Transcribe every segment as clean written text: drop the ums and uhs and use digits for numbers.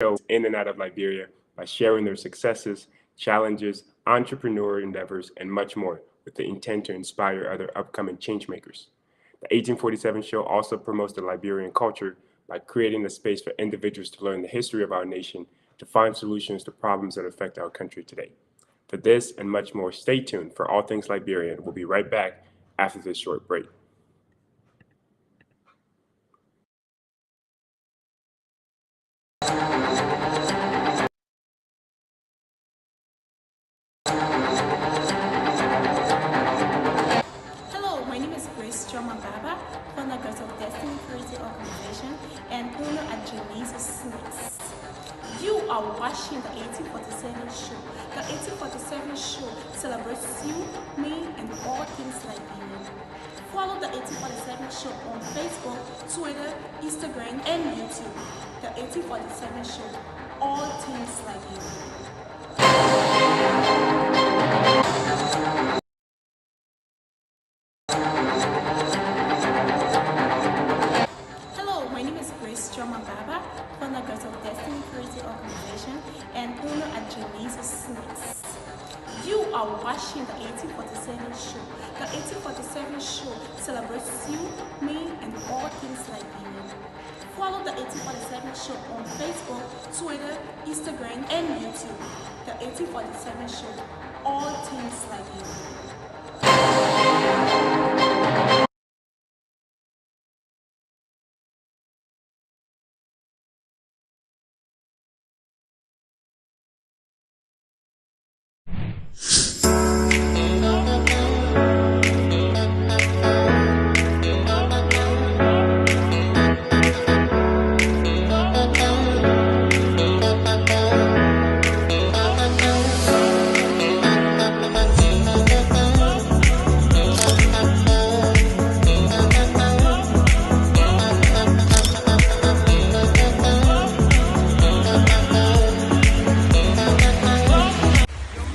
show in and out of Liberia by sharing their successes, challenges, entrepreneurial endeavors, and much more with the intent to inspire other upcoming changemakers. The 1847 show also promotes the Liberian culture by creating a space for individuals to learn the history of our nation, to find solutions to problems that affect our country today. For this and much more, stay tuned for All Things Liberian. We'll be right back after this short break. Hello, my name is Grace Choma Baba, founder of Destiny Charity Organization and owner at Genesis Snacks. You are watching the 1847 show. The 1847 show celebrates you, me, and all things Liberian. Follow the 1847 show on Facebook, Twitter, Instagram, and YouTube. The 1847 show, all things Liberian. Hello, my name is Grace Choma Baba, founder of Destiny Charity Organization and owner at Genesis Snacks. You are watching the 1847 show. The 1847 show celebrates you, me, and all things Liberian. Follow the 1847 show on Facebook, Twitter, Instagram, and YouTube. The 1847 show, all things Liberian.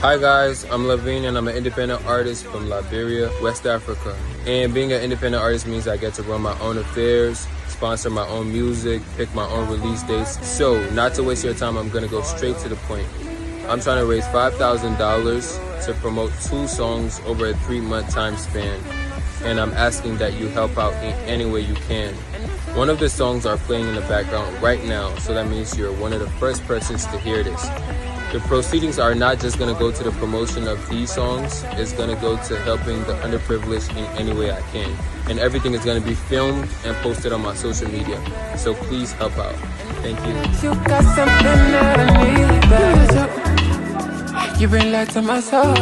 Hi guys, I'm Levine and I'm an independent artist from Liberia, West Africa. And being an independent artist means I get to run my own affairs, sponsor my own music, pick my own release dates. So, not to waste your time, I'm gonna go straight to the point. I'm trying to raise $5,000 to promote 2 songs over a 3-month time span. And I'm asking that you help out in any way you can. One of the songs are playing in the background right now, so that means you're one of the first persons to hear this. The proceedings are not just going to go to the promotion of these songs, it's going to go to helping the underprivileged in any way I can. And everything is going to be filmed and posted on my social media. So please help out. Thank you. You got something that I need, baby. You bring light to my soul.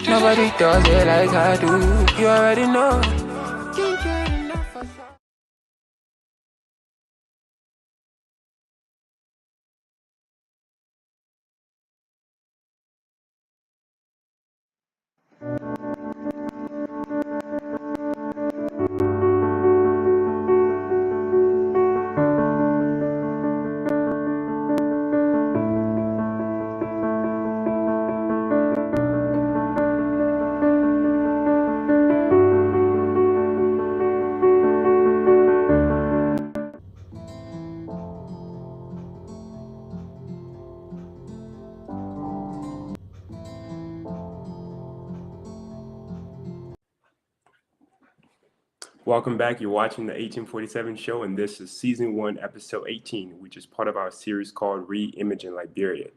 Nobody does it like I do. You already know. Can't get enough of that. Welcome back. You're watching the 1847 show, and this is Season 1, Episode 18, which is part of our series called Reimaging Liberia.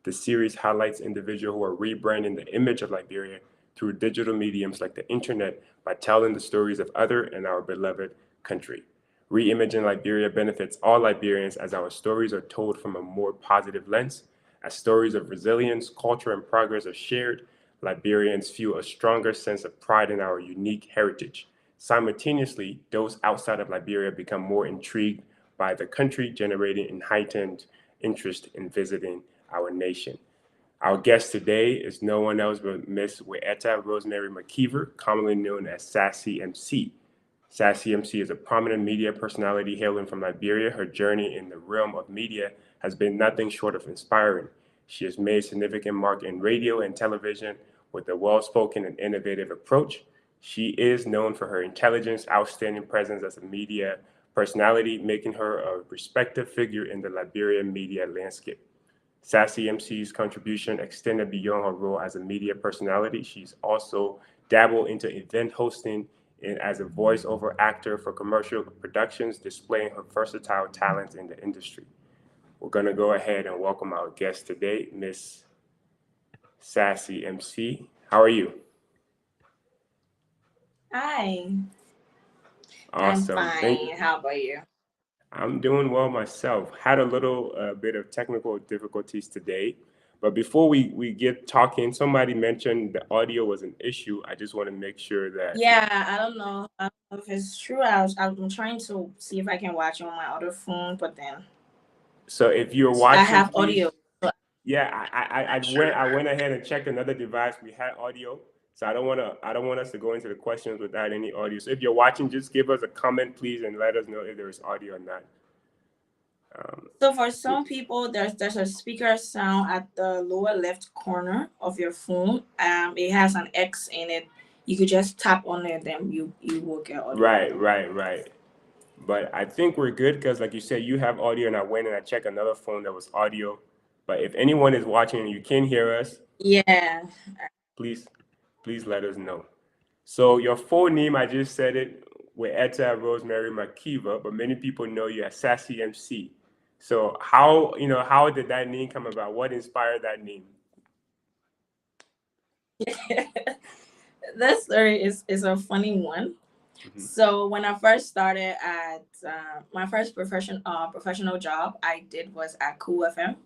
The series highlights individuals who are rebranding the image of Liberia through digital mediums like the internet by telling the stories of other and our beloved country. Reimaging Liberia benefits all Liberians as our stories are told from a more positive lens. As stories of resilience, culture, and progress are shared, Liberians feel a stronger sense of pride in our unique heritage. Simultaneously, those outside of Liberia become more intrigued by the country, generating a heightened interest in visiting our nation. Our guest today is no one else but Miss Weetta Rosemary McKeever, commonly known as Sassy MC. Sassy MC is a prominent media personality hailing from Liberia. Her journey in the realm of media has been nothing short of inspiring. She has made significant mark in radio and television with a well-spoken and innovative approach. She is known for her intelligence, outstanding presence as a media personality, making her a respected figure in the Liberian media landscape. Sassy MC's contribution extended beyond her role as a media personality. She's also dabbled into event hosting and as a voiceover actor for commercial productions, displaying her versatile talents in the industry. We're going to go ahead and welcome our guest today, Miss Sassy MC. How are you? Hi, Awesome. I'm fine. How about you? I'm doing well myself. Had a little bit of technical difficulties today, but before we get talking, somebody mentioned the audio was an issue. I just want to make sure that. Yeah, I don't know. I don't know if it's true. I'm trying to see if I can watch on my other phone, but then So if you're watching, I have please, audio. yeah, I went ahead and checked another device. We had audio, so I don't want us to go into the questions without any audio. So if you're watching, just give us a comment, please, and let us know if there is audio or not. So for some people, there's a speaker sound at the lower left corner of your phone. It has an X in it. You could just tap on it, then you will get audio. Right. But I think we're good because, like you said, you have audio, and I went and I checked another phone that was audio. But if anyone is watching and you can hear us, Yeah. please let us know. So your full name, I just said it, with Etta Rosemary Makiva, but many people know you as Sassy MC. So how did that name come about? What inspired that name? This story is a funny one. Mm-hmm. So when I first started at my first professional job I did was at Cool FM,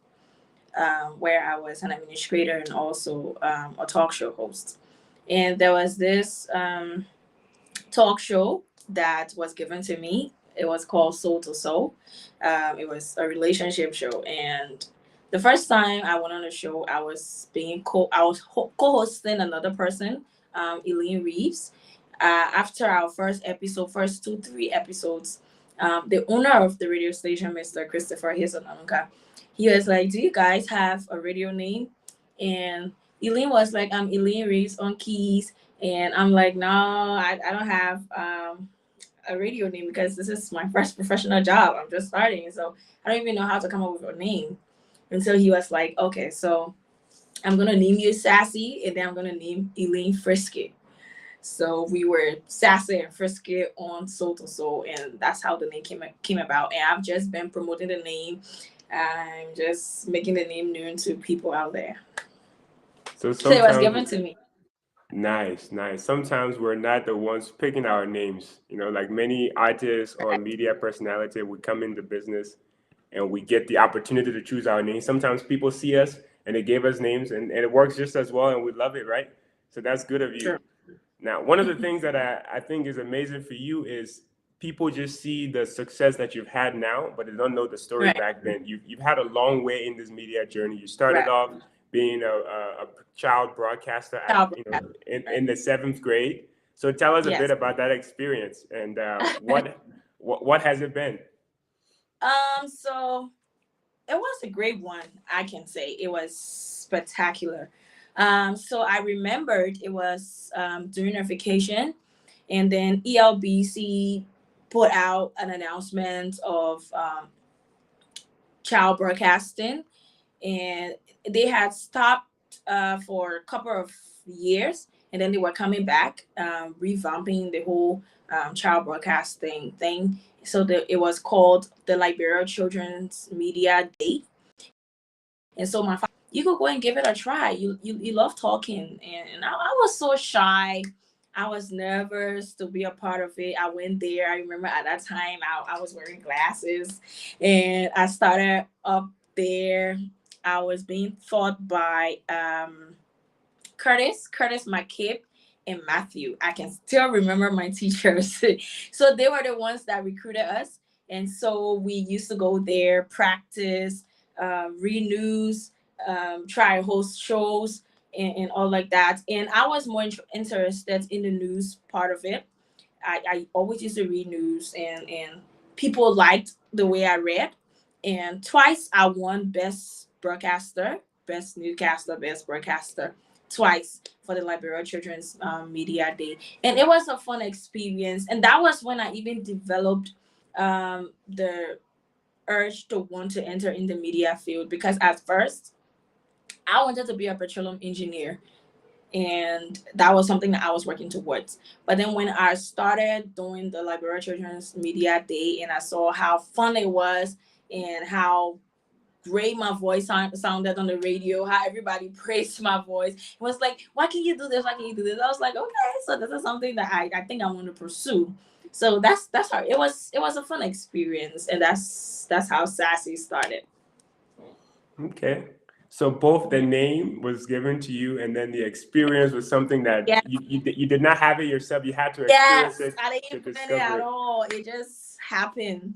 where I was an administrator and also a talk show host. And there was this talk show that was given to me. It was called Soul to Soul. It was a relationship show, and the first time I went on the show, I was co-hosting another person, Elaine Reeves. After our first 3 episodes, the owner of the radio station, Mr. Christopher Hizananka, he was like, "Do you guys have a radio name?" And Elaine was like, "I'm Elaine Reeves on keys." And I'm like, "No, I don't have a radio name because this is my first professional job. I'm just starting. So I don't even know how to come up with a name." Until he was like, "Okay, so I'm going to name you Sassy, and then I'm going to name Elaine Frisky." So we were Sassy and Frisky on Soul to Soul, and that's how the name came about. And I've just been promoting the name. I'm just making the name known to people out there. So it was given to me. Nice. Sometimes we're not the ones picking our names. Like many artists or media personality, we come into business and we get the opportunity to choose our name. Sometimes people see us and they gave us names, and it works just as well, and we love it, right? So that's good of you. Sure. Now, one of the things that I think is amazing for you is people just see the success that you've had now, but they don't know the story Right. back then. You've had a long way in this media journey. You started off being a child broadcaster in the 7th grade. So tell us a bit about that experience and what has it been? So it was a great one. I can say it was spectacular. So I remembered it was during a vacation, and then ELBC put out an announcement of child broadcasting, and they had stopped for a couple of years, and then they were coming back, revamping the whole child broadcasting thing. So it was called the Liberia Children's Media Day. And so my father, "You could go and give it a try. You love talking." And I was so shy. I was nervous to be a part of it. I went there. I remember at that time I was wearing glasses, and I started up there. I was being taught by Curtis McCabe and Matthew. I can still remember my teachers. So they were the ones that recruited us. And so we used to go there, practice, read news, try host shows and all like that. And I was more interested in the news part of it. I always used to read news, and people liked the way I read. And twice I won best broadcaster, best newscaster, best broadcaster, twice for the Liberia Children's Media Day. And it was a fun experience. And that was when I even developed the urge to want to enter in the media field, because at first I wanted to be a petroleum engineer, and that was something that I was working towards. But then when I started doing the Liberia Children's Media Day, and I saw how fun it was and how great my voice sounded on the radio, how everybody praised my voice, it was like, why can you do this? Why can you do this? I was like, okay, so this is something that I think I want to pursue. So that's how it was. It was a fun experience, and that's how Sassy started. Okay. So both the name was given to you, and then the experience was something that Yeah. you did not have it yourself. You had to Yes, experience it I to didn't plan it discover at it. all. It just happened.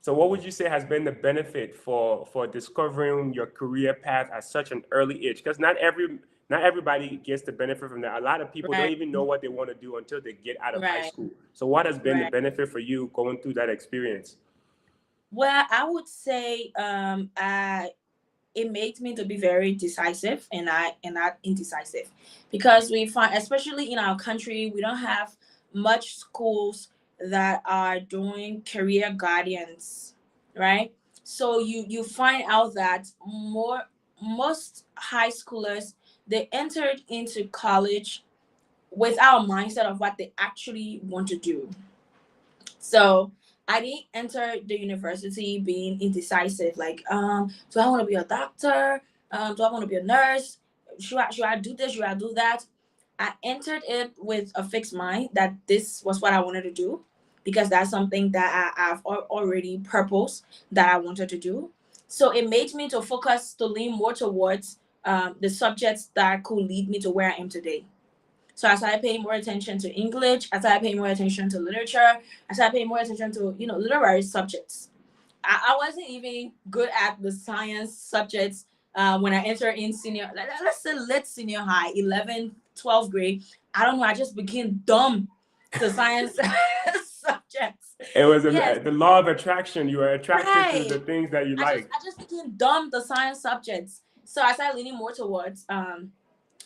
So what would you say has been the benefit for discovering your career path at such an early age? Because not everybody gets the benefit from that. A lot of people don't Right, even know what they want to do until they get out of high right, school. So what has been the right. benefit for you going through that experience? Well, I would say it made me to be very decisive and not indecisive, because we find, especially in our country, we don't have much schools that are doing career guidance, right? So you find out that most high schoolers, they entered into college without a mindset of what they actually want to do. So I didn't enter the university being indecisive, like, do I want to be a doctor? Do I want to be a nurse? Should I do this? Should I do that? I entered it with a fixed mind that this was what I wanted to do, because that's something that I've already purposed that I wanted to do. So it made me to focus, to lean more towards the subjects that could lead me to where I am today. So I started paying more attention to English. I started paying more attention to literature. I started paying more attention to, literary subjects. I wasn't even good at the science subjects when I entered in senior, let's say late senior high, 11th, 12th grade. I don't know. I just became dumb to science subjects. It was Yes, the law of attraction. You were attracted to the right. things that you like. I just became dumb to science subjects. So I started leaning more towards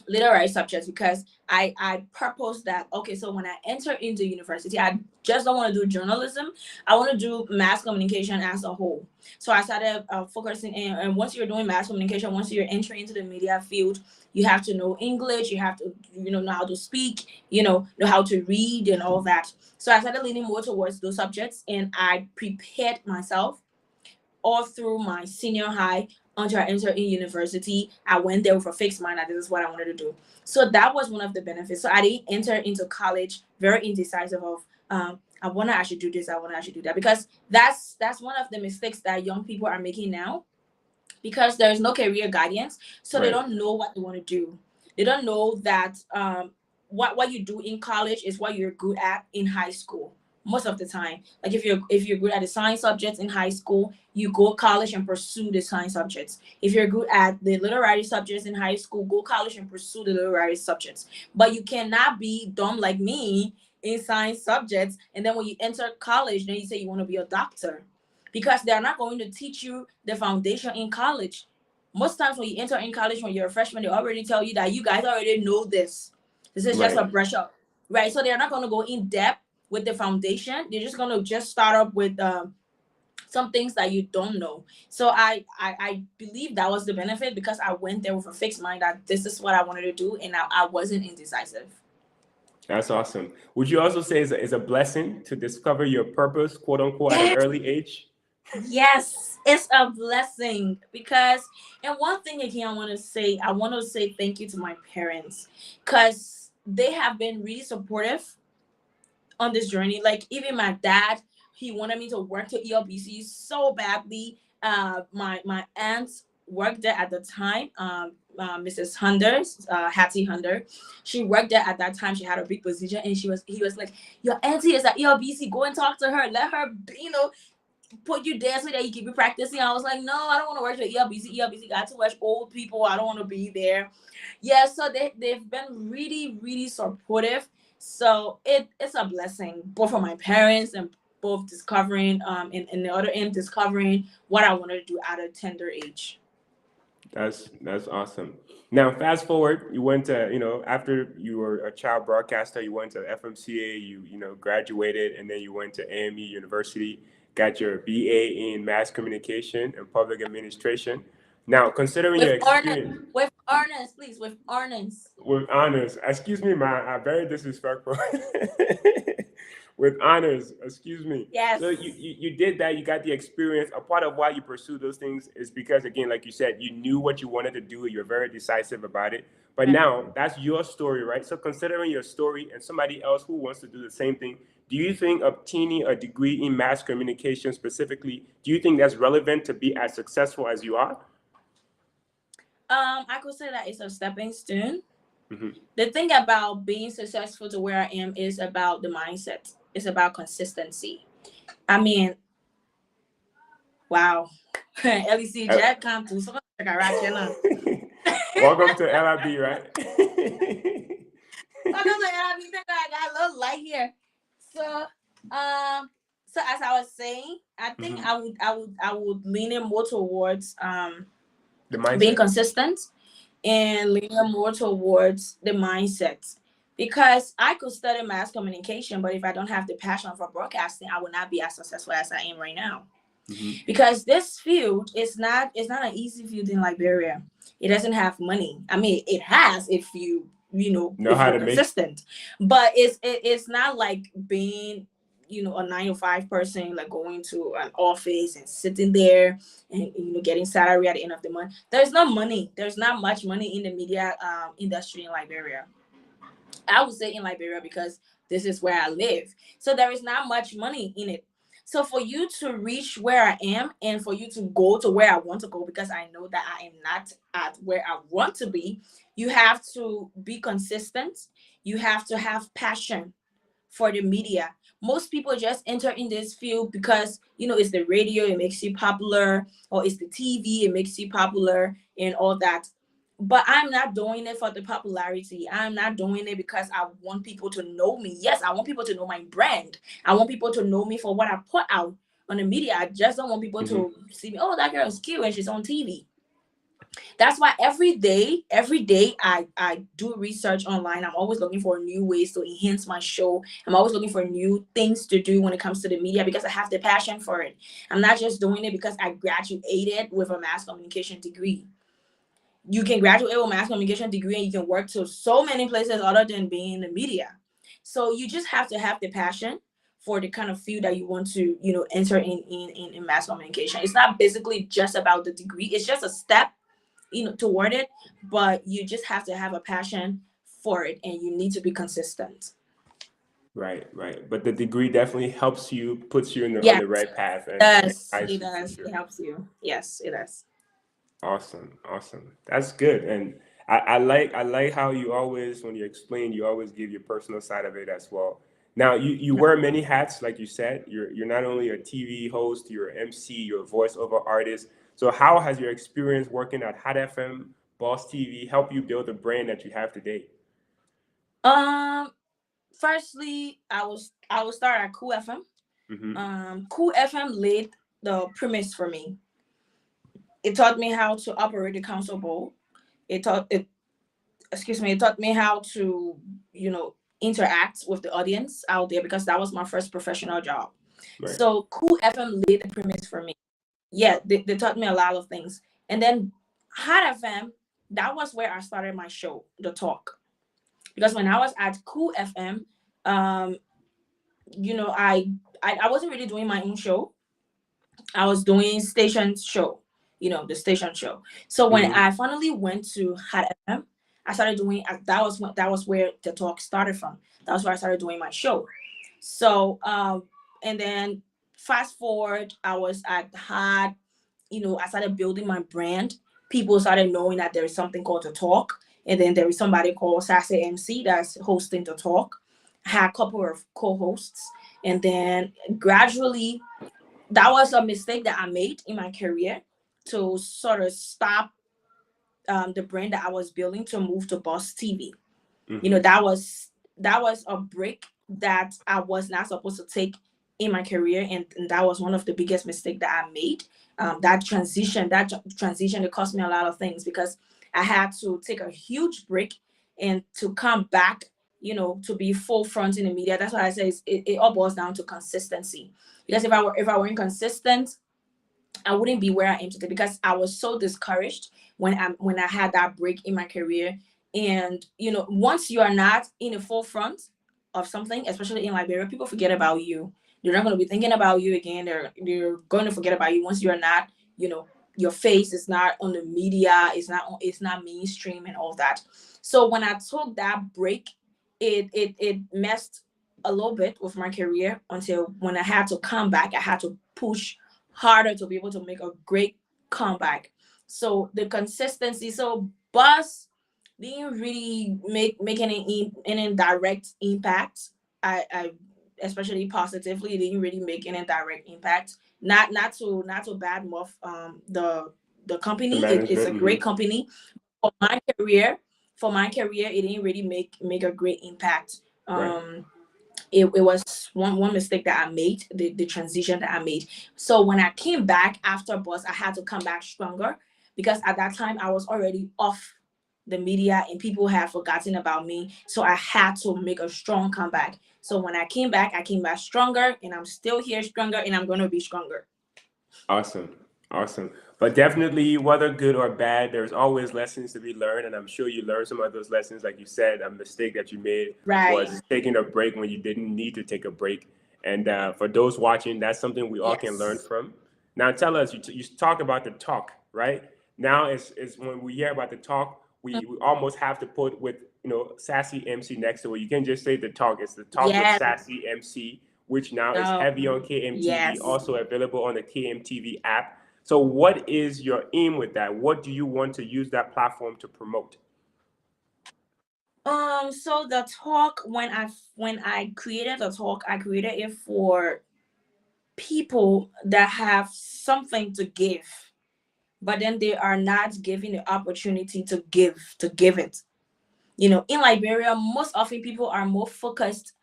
literary subjects, because I purpose that, okay, so when I enter into university, I just don't want to do journalism. I want to do mass communication as a whole. So I started focusing in, and once you're doing mass communication, once you're entering into the media field, you have to know English, you have to know how to speak, know how to read and all that. So I started leaning more towards those subjects, and I prepared myself all through my senior high until I entered in university. I went there with a fixed mind that this is what I wanted to do. So that was one of the benefits. So I didn't enter into college very indecisive of I wanna actually do this, I wanna actually do that. Because that's one of the mistakes that young people are making now, because there's no career guidance. So they Right. don't know what they want to do. They don't know that what you do in college is what you're good at in high school. Most of the time, like if you're good at the science subjects in high school, you go college and pursue the science subjects. If you're good at the literary subjects in high school, go college and pursue the literary subjects. But you cannot be dumb like me in science subjects, and then when you enter college, then you say you want to be a doctor, because they're not going to teach you the foundation in college. Most times when you enter in college, when you're a freshman, they already tell you that you guys already know this. This is just a Right. brush up, right? So they're not going to go in depth with the foundation. They're just going to just start up with some things that you don't know. So I believe that was the benefit, because I went there with a fixed mind that this is what I wanted to do, and I wasn't indecisive. That's awesome. Would you also say it's a blessing to discover your purpose, quote unquote, at an early age? Yes, it's a blessing, because, and one thing again, I want to say thank you to my parents, because they have been really supportive on this journey. Like, even my dad, he wanted me to work to ELBC so badly. My aunts worked there at the time. Mrs. Hunter, Hattie Hunter, she worked there at that time. She had a big position, and he was like, "Your auntie is at ELBC. Go and talk to her. Let her, put you there so that you keep you practicing." I was like, no, I don't want to work for ELBC. ELBC got too much old people. I don't want to be there. Yeah, so they've been really, really supportive. So it's a blessing, both for my parents, and both discovering and the other end discovering what I wanted to do at a tender age. That's awesome. Now, fast forward, you went to, after you were a child broadcaster, you went to FMCA, you graduated, and then you went to AME University. got your BA in mass communication and public administration. Now, considering your With honors, experience please, with honors. with honors, excuse me, man, I'm very disrespectful. With honors, excuse me. Yes. So you did that, you got the experience. A part of why you pursue those things is because, again, like you said, you knew what you wanted to do, you're very decisive about it. But now that's your story, right? So considering your story and somebody else who wants to do the same thing, do you think obtaining a degree in mass communication specifically, do you think that's relevant to be as successful as you are? I could say that it's a stepping stone. Mm-hmm. The thing about being successful to where I am is about the mindset. It's about consistency. I mean, wow. LEC Jack come to so Welcome to LIB, right? Welcome to LIB. I got a little light here. So as I was saying, I think I would lean in more towards the mindset. Being consistent and leaning more towards the mindset. Because I could study mass communication, but if I don't have the passion for broadcasting, I will not be as successful as I am right now. Mm-hmm. Because this field is not an easy field in Liberia. It doesn't have money. I mean, it has if you know if how you're to consistent. But it's not like being a 9-to-5 person, like going to an office and sitting there and getting salary at the end of the month. There's no money. There's not much money in the media industry in Liberia. I would say in Liberia because this is where I live. So there is not much money in it. So for you to reach where I am and for you to go to where I want to go, because I know that I am not at where I want to be, you have to be consistent. You have to have passion for the media. Most people just enter in this field because, it's the radio, it makes you popular, or it's the TV, it makes you popular and all that. But I'm not doing it for the popularity. I'm not doing it because I want people to know me. Yes, I want people to know my brand. I want people to know me for what I put out on the media. I just don't want people to see me, oh, that girl is cute and she's on TV. That's why every day I do research online. I'm always looking for new ways to enhance my show. I'm always looking for new things to do when it comes to the media because I have the passion for it. I'm not just doing it because I graduated with a mass communication degree. You can graduate with a mass communication degree and you can work to so many places other than being in the media. So you just have to have the passion for the kind of field that you want to, enter in mass communication. It's not basically just about the degree. It's just a step toward it, but you just have to have a passion for it and you need to be consistent. Right. But the degree definitely helps you, puts you on the right path. Yes, it does. Sure. It helps you. Yes, it does. Awesome. That's good. And I like how you always, when you explain, you always give your personal side of it as well. Now, you wear many hats, like you said. You're not only a TV host, you're an MC, you're a voiceover artist. So how has your experience working at Hot FM, Boss TV helped you build the brand that you have today? Firstly, I will start at Cool FM. Mm-hmm. Cool FM laid the premise for me. It taught me how to operate the council board. It taught me how to, interact with the audience out there because that was my first professional job. Right. So Cool FM laid the premise for me. Yeah, they taught me a lot of things. And then Hot FM, that was where I started my show, The Talk. Because when I was at Cool FM, I wasn't really doing my own show. I was doing station show, the station show. So when I finally went to Hot FM, I started doing, that was where The Talk started from. That was where I started doing my show. So, and then fast forward, I was at Hot, I started building my brand. People started knowing that there is something called The Talk. And then there is somebody called Sassy MC that's hosting The Talk. I had a couple of co-hosts. And then gradually, that was a mistake that I made in my career to sort of stop the brand that I was building to move to Boss TV. Mm-hmm. That was a break that I was not supposed to take in my career, and that was one of the biggest mistakes that I made. That transition, it cost me a lot of things because I had to take a huge break and to come back, to be full front in the media. That's why I say it all boils down to consistency. Because if I were inconsistent, I wouldn't be where I am today, because I was so discouraged when I had that break in my career. And once you are not in the forefront of something, especially in Liberia, people forget about you. They're not going to be thinking about you again. They're going to forget about you once you are not, your face is not on the media, it's not mainstream and all that. So when I took that break, it messed a little bit with my career, until when I had to come back, I had to push harder to be able to make a great comeback. So the consistency. So Buzz didn't really make any direct impact. I especially positively, didn't really make any direct impact. Not to bad mouth the The company. It's a management. great company. For my career, it didn't really make a great impact. Right. It was one mistake that I made, the transition that I made. So when I came back after Buzz, I had to come back stronger, because at that time I was already off the media and people had forgotten about me. So I had to make a strong comeback. So when I came back stronger, and I'm still here stronger, and I'm going to be stronger. Awesome. Awesome. But definitely, whether good or bad, there's always lessons to be learned. And I'm sure you learned some of those lessons. Like you said, a mistake that you made Right. was taking a break when you didn't need to take a break. And for those watching, that's something we all can learn Yes. from. Now, tell us, you talk about the talk, right? Now, it's when we hear about the talk, we almost have to put with, Sassy MC next to it. You can just say the talk. It's the talk with Yeah. Sassy MC, which now is No. heavy on KMTV, Yes. also available on the KMTV app. So what is your aim with that? What do you want to use that platform to promote? So the talk, when I created the talk, I created it for people that have something to give, but then they are not given the opportunity to give it. In Liberia, most often people are more focused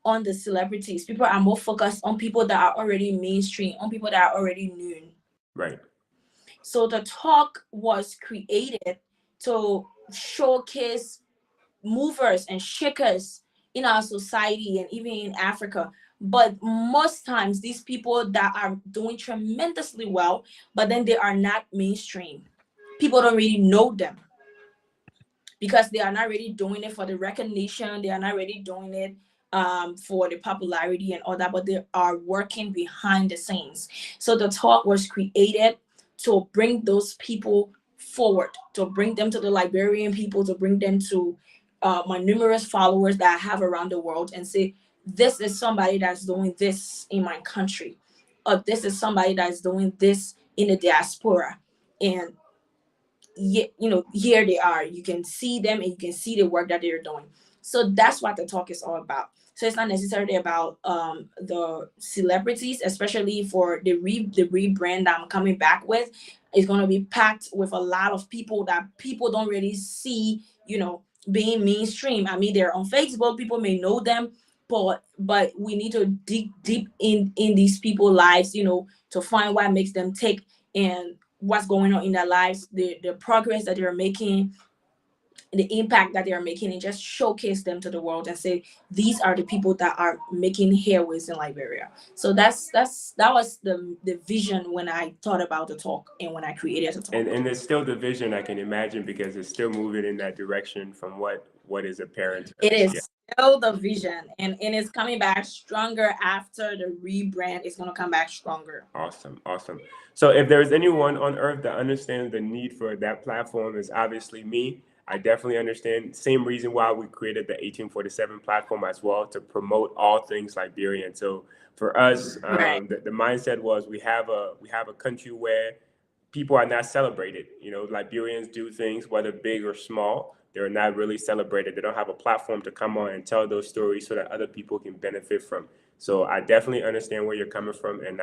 on the celebrities. People are more focused on people that are already mainstream, on people that are already known. Right. So the talk was created to showcase movers and shakers in our society and even in Africa. But most times, these people that are doing tremendously well, but then they are not mainstream. People don't really know them, because they are not really doing it for the recognition. They are not really doing it for the popularity and all that, but they are working behind the scenes. So the talk was created to bring those people forward, to bring them to the Liberian people, to bring them to my numerous followers that I have around the world, and say, this is somebody that's doing this in my country, or this is somebody that's doing this in the diaspora. And here they are. You can see them, and you can see the work that they're doing. So that's what the talk is all about. So it's not necessarily about the celebrities, especially for the rebrand that I'm coming back with. It's going to be packed with a lot of people that people don't really see, being mainstream. I mean, they're on Facebook, people may know them, but we need to dig deep in these people's lives, to find what makes them tick, and what's going on in their lives, the progress that they're making, the impact that they're making, and just showcase them to the world and say, these are the people that are making headways in Liberia. So that was the vision when I thought about the talk and when I created the talk. And it's still the vision, I can imagine, because it's still moving in that direction from what is apparent. It is still the vision, and it's coming back stronger after the rebrand. It's going to come back stronger. Awesome. Awesome. So if there's anyone on earth that understands the need for that platform, is obviously me. I definitely understand. Same reason why we created the 1847 platform as well, to promote all things Liberian. So for us, Right. the mindset was we have a country where people are not celebrated. Liberians do things, whether big or small, they're not really celebrated. They don't have a platform to come on and tell those stories so that other people can benefit from. So I definitely understand where you're coming from, and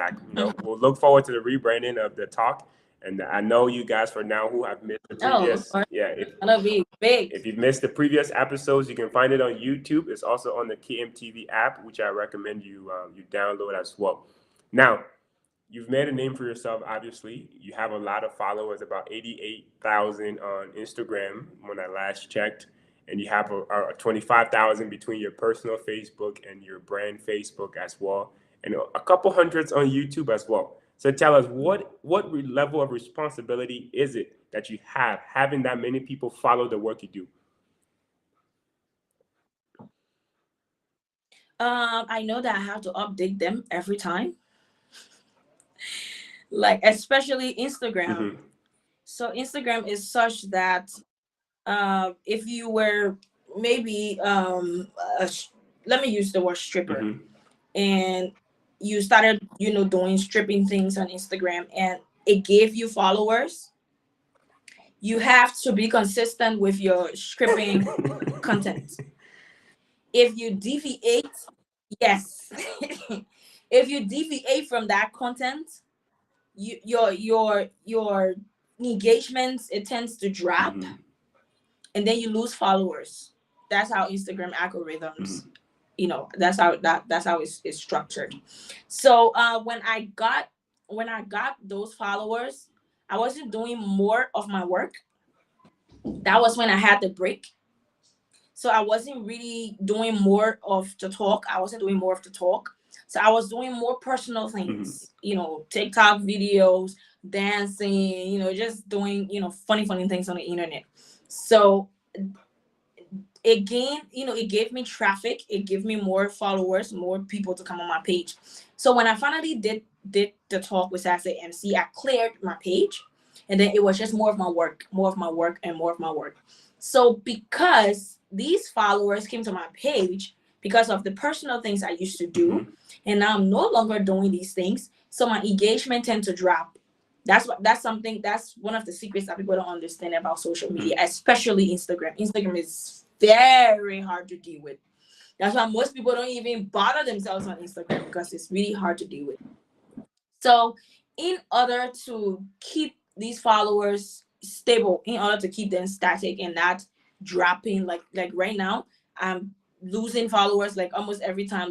we'll look forward to the rebranding of the talk. And I know you guys, for now, who have missed the previous, it's gonna be big. if you've missed the previous episodes, you can find it on YouTube. It's also on the KMTV app, which I recommend you download as well. Now, you've made a name for yourself, obviously. You have a lot of followers, about 88,000 on Instagram when I last checked. And you have a 25,000 between your personal Facebook and your brand Facebook as well. and a couple hundreds on YouTube as well. So tell us, what level of responsibility is it that you have having that many people follow the work you do? I know that I have to update them every time, like especially Instagram. Mm-hmm. So Instagram is such that if you were maybe let me use the word stripper, Mm-hmm. and you started doing stripping things on Instagram and it gave you followers, you have to be consistent with your stripping content. If you deviate, yes, if you deviate from that content, your engagements, it tends to drop, Mm-hmm. and then you lose followers. That's how Instagram algorithms, Mm-hmm. that's how it's structured. So when I got those followers, I wasn't doing more of my work. That was when I had the break. So I wasn't really doing more of the talk. I wasn't doing more of the talk. So I was doing more personal things, TikTok videos, dancing, just doing, funny things on the internet. So again, it gave me traffic. It gave me more followers, more people to come on my page. So when I finally did the talk with Sassy MC, I cleared my page, and then it was just more of my work, more of my work, and more of my work. So because these followers came to my page because of the personal things I used to do, Mm-hmm. and now I'm no longer doing these things, so my engagement tend to drop. That's one of the secrets that people don't understand about social media, especially Instagram. Instagram is very hard to deal with. That's why most people don't even bother themselves on Instagram, because it's really hard to deal with. So in order to keep these followers stable, in order to keep them static and not dropping, like right now, I'm losing followers like almost every time,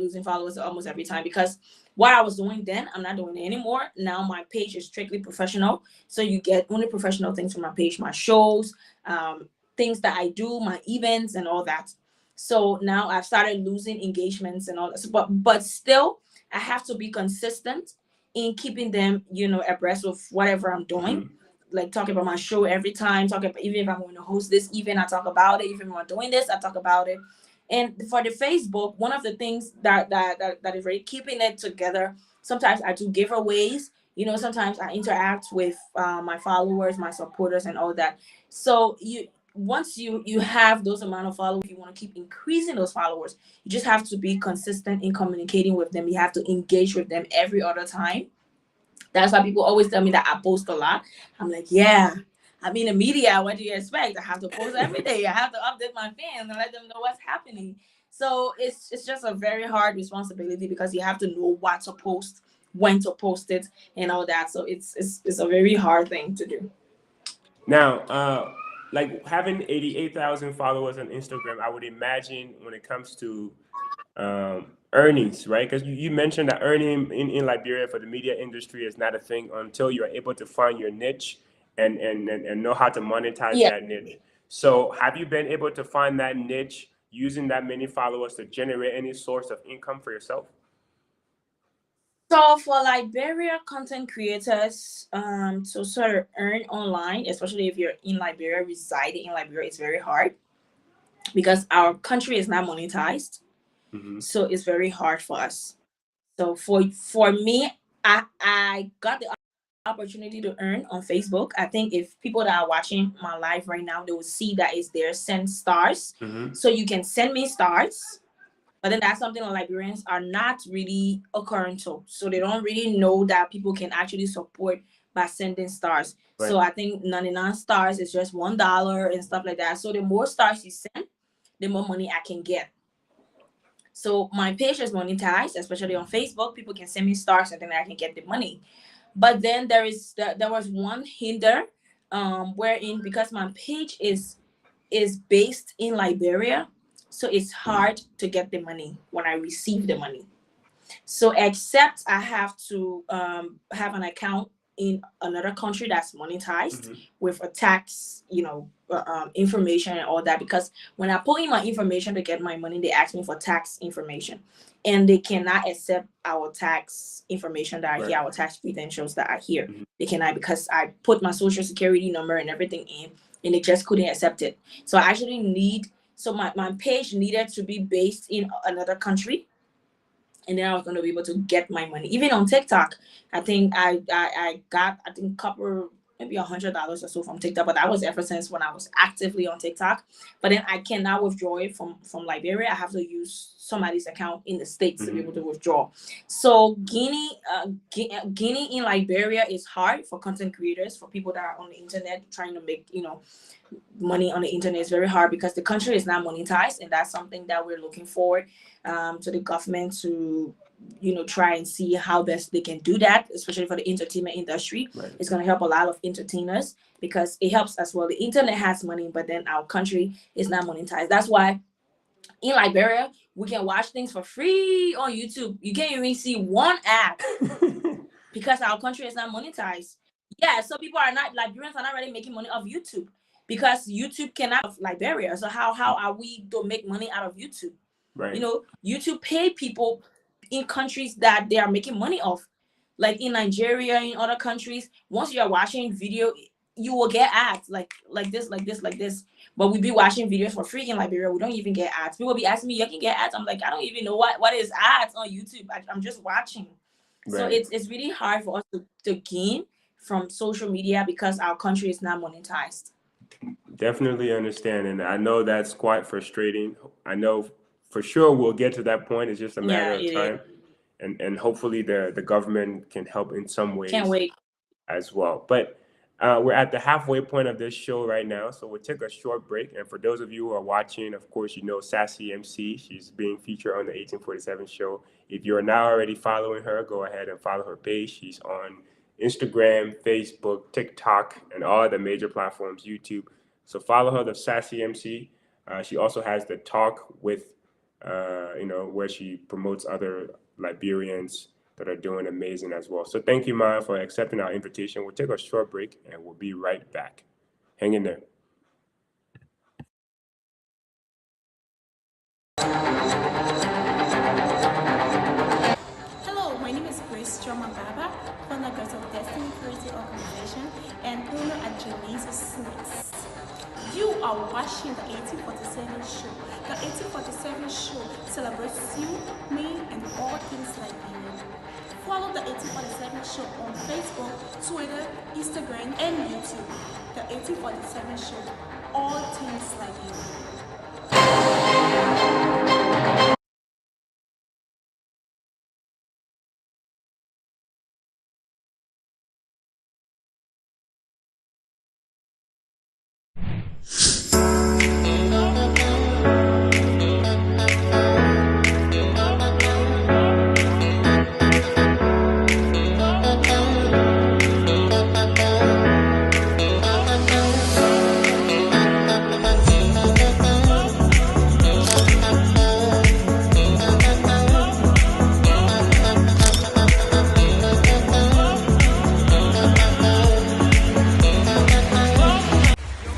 because what I was doing then, I'm not doing it anymore. Now my page is strictly professional. So you get only professional things from my page, my shows, things that I do, my events and all that. So now I've started losing engagements and all that. But still, I have to be consistent in keeping them, abreast of whatever I'm doing. Mm-hmm. Like talking about my show every time, even if I'm going to host this event, I talk about it. Even if I'm doing this, I talk about it. And for the Facebook, one of the things that is really keeping it together, sometimes I do giveaways. Sometimes I interact with my followers, my supporters, and all that. So once you have those amount of followers, you want to keep increasing those followers. You just have to be consistent in communicating with them. You have to engage with them every other time. That's why people always tell me that I post a lot. I'm like, yeah. I mean, the media, what do you expect? I have to post every day. I have to update my fans and let them know what's happening. So it's just a very hard responsibility, because you have to know what to post, when to post it, and all that. So it's a very hard thing to do. Now, like having 88,000 followers on Instagram, I would imagine when it comes to earnings, right? Because you mentioned that earning in Liberia for the media industry is not a thing until you're able to find your niche and know how to monetize Yeah. that niche. So have you been able to find that niche using that many followers to generate any source of income for yourself? So for Liberia content creators, to sort of earn online, especially if you're in Liberia, residing in Liberia, it's very hard, because our country is not monetized. Mm-hmm. So it's very hard for us. So for me, I got the opportunity to earn on Facebook. I think if people that are watching my live right now, they will see that it's there, send stars. Mm-hmm. So you can send me stars. But then that's something that Liberians are not really occurring to. So they don't really know that people can actually support by sending stars. Right. So I think 99 stars is just $1 and stuff like that. So the more stars you send, the more money I can get. So my page is monetized, especially on Facebook. People can send me stars and then I can get the money. But then there was one hinder, wherein, because my page is based in Liberia, so it's hard to get the money when I receive the money. So except I have to have an account in another country that's monetized with a tax, information and all that. Because when I put in my information to get my money, they ask me for tax information. and they cannot accept our tax information that are Right. here, our tax credentials that are here. Mhm. They cannot, because I put my social security number and everything in, and they just couldn't accept it. So I actually my page needed to be based in another country, and then I was going to be able to get my money. Even on TikTok, I think I got couple, maybe $100 or so from TikTok, but that was ever since when I was actively on TikTok. But then I cannot withdraw it from Liberia. I have to use somebody's account in the States to be able to withdraw. So Guinea in Liberia is hard for content creators, for people that are on the internet trying to make money on the internet. Is very hard because the country is not monetized, and that's something that we're looking forward to the government to try and see how best they can do that, especially for the entertainment industry. Right. It's going to help a lot of entertainers because it helps as well. The internet has money, but then our country is not monetized. That's why in Liberia we can watch things for free on YouTube. You can't even see one ad because our country is not monetized. Yeah, so Liberians are not really making money off YouTube because YouTube cannot of Liberia. So how are we to make money out of YouTube? Right. YouTube pay people in countries that they are making money off, like in Nigeria, in other countries. Once you are watching video, you will get ads like this. But we be watching videos for free in Liberia. We don't even get ads. People be asking me, "You can get ads?" I'm like, I don't even know what is ads on YouTube. I'm just watching. Right. So it's really hard for us to gain from social media because our country is not monetized. Definitely understand, and I know that's quite frustrating. I know for sure we'll get to that point. It's just a matter of time, and hopefully the government can help in some ways. Can't wait. As well. But we're at the halfway point of this show right now, so we'll take a short break. And for those of you who are watching, of course, you know Sassy MC. She's being featured on the 1847 show. If you're not already following her, go ahead and follow her page. She's on Instagram, Facebook, TikTok, and all the major platforms, YouTube. So follow her, the Sassy MC. She also has the Talk with, where she promotes other Liberians that are doing amazing as well. So thank you, Maya, for accepting our invitation. We'll take a short break and we'll be right back. Hang in there. Hello, my name is Grace Choma Baba, founder of Destiny Creative Organization, and owner at Janice Smith. You are watching the 1847 show. The 1847 show celebrates you, me, and all things Liberian. Follow the 1847 show on Facebook, Twitter, Instagram, and YouTube. The 1847 show, all things Liberian.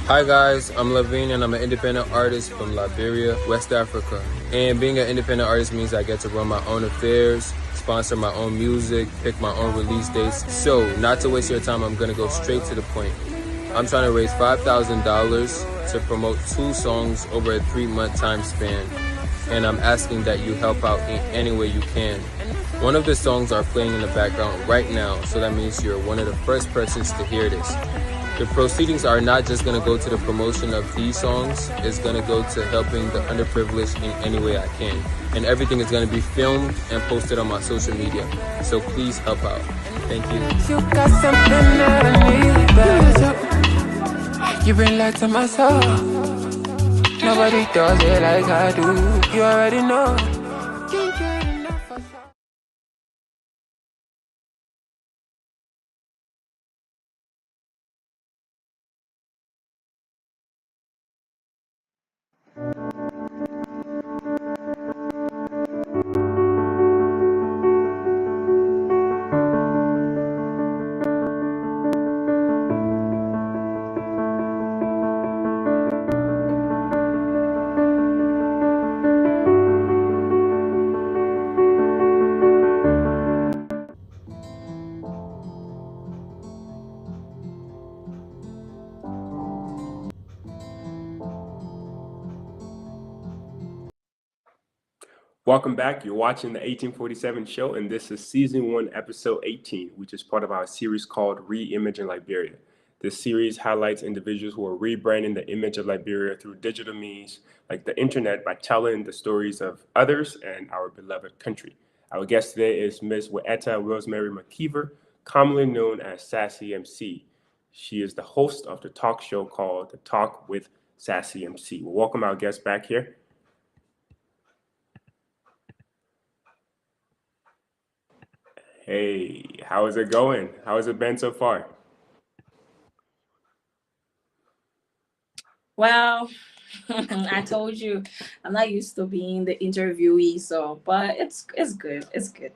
Hi guys, I'm Levine and I'm an independent artist from Liberia, West Africa. And being an independent artist means I get to run my own affairs, sponsor my own music, pick my own release dates. So, not to waste your time, I'm gonna go straight to the point. I'm trying to raise $5,000 to promote 2 songs over a 3-month time span. And I'm asking that you help out in any way you can. One of the songs are playing in the background right now, so that means you're one of the first persons to hear this. The proceedings are not just going to go to the promotion of these songs, it's going to go to helping the underprivileged in any way I can. And everything is going to be filmed and posted on my social media. So please help out. Thank you. You got something that I need, baby. You bring light to my soul. Nobody does it like I do. You already know. Can't get enough of that. Welcome back. You're watching the 1847 show, and this is season 1, episode 18, which is part of our series called Reimaging Liberia. This series highlights individuals who are rebranding the image of Liberia through digital means like the internet by telling the stories of others and our beloved country. Our guest today is Ms. Weta Rosemary McKeever, commonly known as Sassy MC. She is the host of the talk show called The Talk with Sassy MC. We'll welcome our guest back here. Hey, how is it going? How has it been so far? Well, I told you I'm not used to being the interviewee, but it's good. It's good.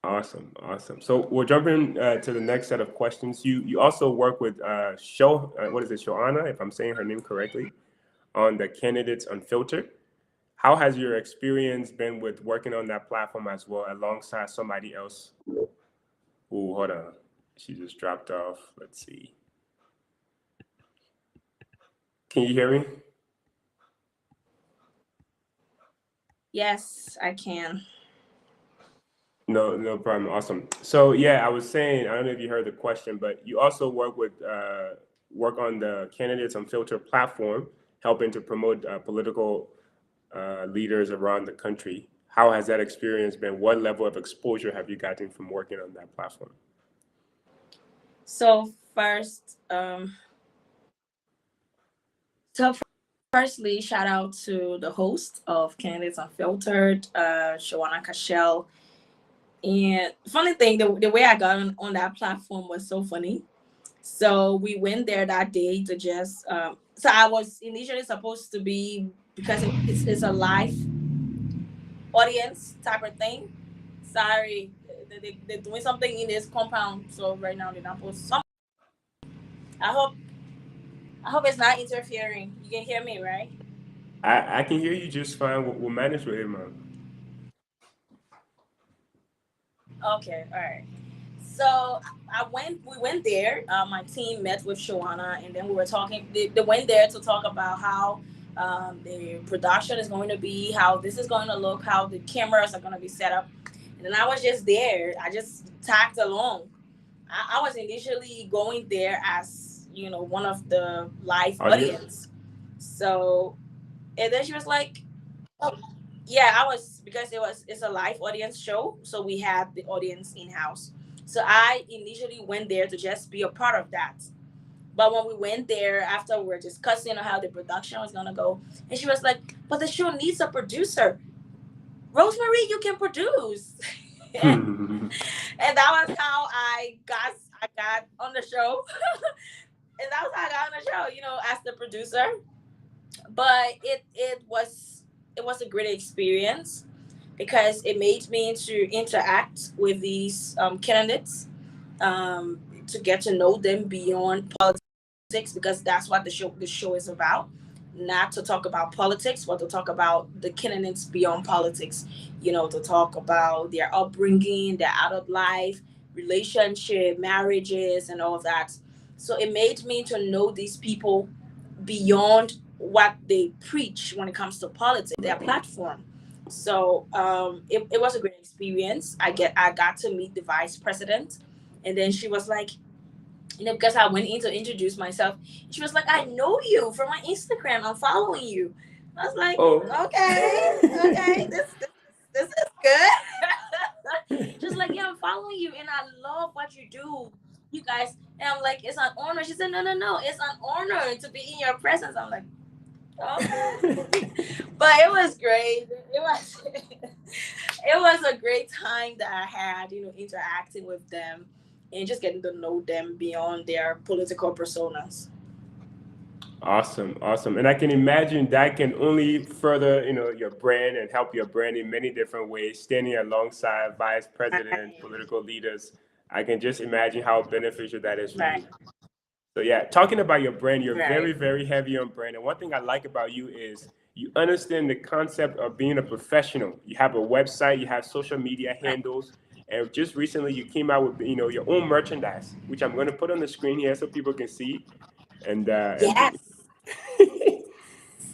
Awesome. So we're jumping to the next set of questions. You also work with Shoana, if I'm saying her name correctly, on the Candidates Unfiltered. How has your experience been with working on that platform as well, alongside somebody else? Oh, hold on. She just dropped off. Let's see. Can you hear me? Yes, I can. No problem. Awesome. So yeah, I was saying, I don't know if you heard the question, but you also work on the Candidates Unfiltered platform, helping to promote political leaders around the country. How has that experience been? What level of exposure have you gotten from working on that platform? So firstly, shout out to the host of Candidates Unfiltered, Shoana Cashel. And funny thing, the way I got on that platform was so funny. So we went there that day to just so I was initially supposed to be, because it's a live audience type of thing. Sorry, they're doing something in this compound, so right now they're not supposed to. I hope it's not interfering. You can hear me, right? I can hear you just fine. We'll manage with it, man. Okay, all right. So we went there. My team met with Shoana, and then we were talking. They went there to talk about how the production is going to be, how this is going to look, how the cameras are going to be set up. And then I was just there. I just tagged along. I was initially going there as, one of the live audience. So, and then she was like, oh, yeah, I was, because it's a live audience show. So we had the audience in-house. So I initially went there to just be a part of that. But when we went there, after we were discussing how the production was going to go, and she was like, but the show needs a producer. Rosemary, you can produce. And that was how I got on the show. And that was how I got on the show, as the producer. But it was a great experience, because it made me to interact with these candidates, to get to know them beyond politics, because that's what the show is about. Not to talk about politics, but to talk about the candidates beyond politics. To talk about their upbringing, their adult life, relationship, marriages, and all of that. So it made me to know these people beyond what they preach when it comes to politics, their platform. So it was a great experience. I got to meet the vice president, and then she was like, because I went in to introduce myself, she was like, I know you from my Instagram. I'm following you. I was like, okay, this is good. She's like, yeah, I'm following you, and I love what you do, you guys. And I'm like, it's an honor. She said, no, it's an honor to be in your presence. I'm like, okay. But it was great. It was a great time that I had, interacting with them and just getting to know them beyond their political personas. Awesome. And I can imagine that can only further, your brand and help your brand in many different ways, standing alongside vice president, political leaders. I can just imagine how beneficial that is for you. So yeah, talking about your brand, you're very, very heavy on brand. And one thing I like about you is you understand the concept of being a professional. You have a website, you have social media handles, and just recently you came out with, your own merchandise, which I'm going to put on the screen here so people can see. And yes.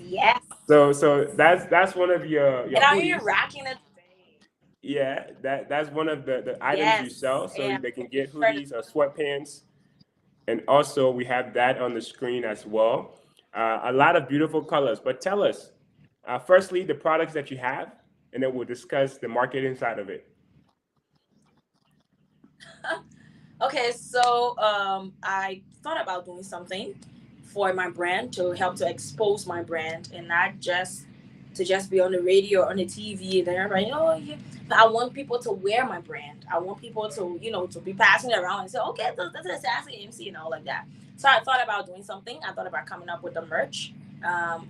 Yes. So that's one of your And I'm even hoodies. rocking it today. Yeah, that's one of the items you Yes, sell. So and they can get for the hoodies or sweatpants. And also we have that on the screen as well. A lot of beautiful colors. But tell us, firstly, the products that you have, and then we'll discuss the marketing side of it. Okay, so I thought about doing something for my brand to help to expose my brand and not just be on the radio or on the TV and then everybody, oh yeah. But I want people to wear my brand. I want people to, to be passing it around and say, okay, this is Sassy MC and all like that. So I thought about doing something. I thought about coming up with the merch.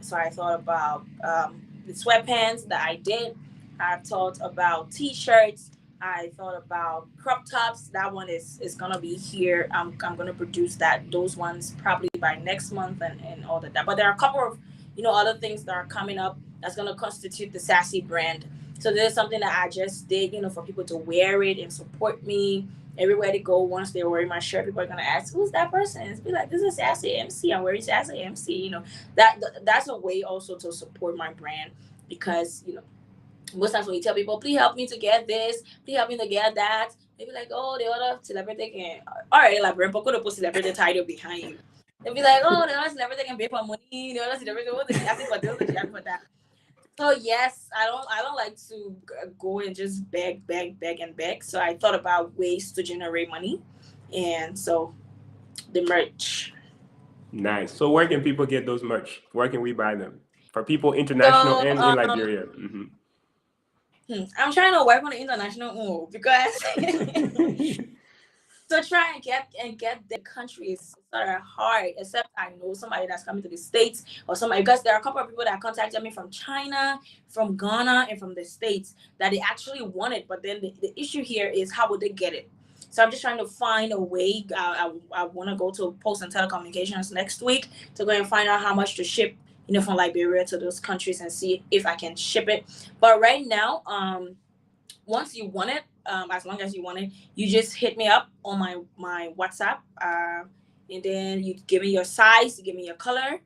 So I thought about the sweatpants that I did. I thought about t-shirts. I thought about crop tops. That one is gonna be here. I'm gonna produce those ones probably by next month and all that. But there are a couple of other things that are coming up that's gonna constitute the Sassy brand. So this is something that I just did, for people to wear it and support me. Everywhere they go, once they wear my shirt, people are gonna ask, "Who's that person?" It's be like, "This is Sassy MC. I'm wearing Sassy MC." That's a way also to support my brand because most times when you tell people, please help me to get this, please help me to get that, they be like, oh, the other celebrity can, all right, like, Brempo could put celebrity title behind you. They'll be like, oh, the other celebrity can pay for money, the other celebrity, what they asking for this, they asking for that. So yes, I don't like to go and just beg. So I thought about ways to generate money, and so the merch. Nice. So where can people get those merch? Where can we buy them? For people international So and in Liberia. Mm-hmm. I'm trying to work on the international move because to try and get the country is sort of hard, except I know somebody that's coming to the States or somebody, because there are a couple of people that contacted me from China, from Ghana, and from the States that they actually want it, but then the issue here is how would they get it. So I'm just trying to find a way. I want to go to Post and Telecommunications next week to go and find out how much to ship, from Liberia to those countries and see if I can ship it. But right now, once you want it, as long as you want it, you just hit me up on my WhatsApp, and then you give me your size, you give me your color,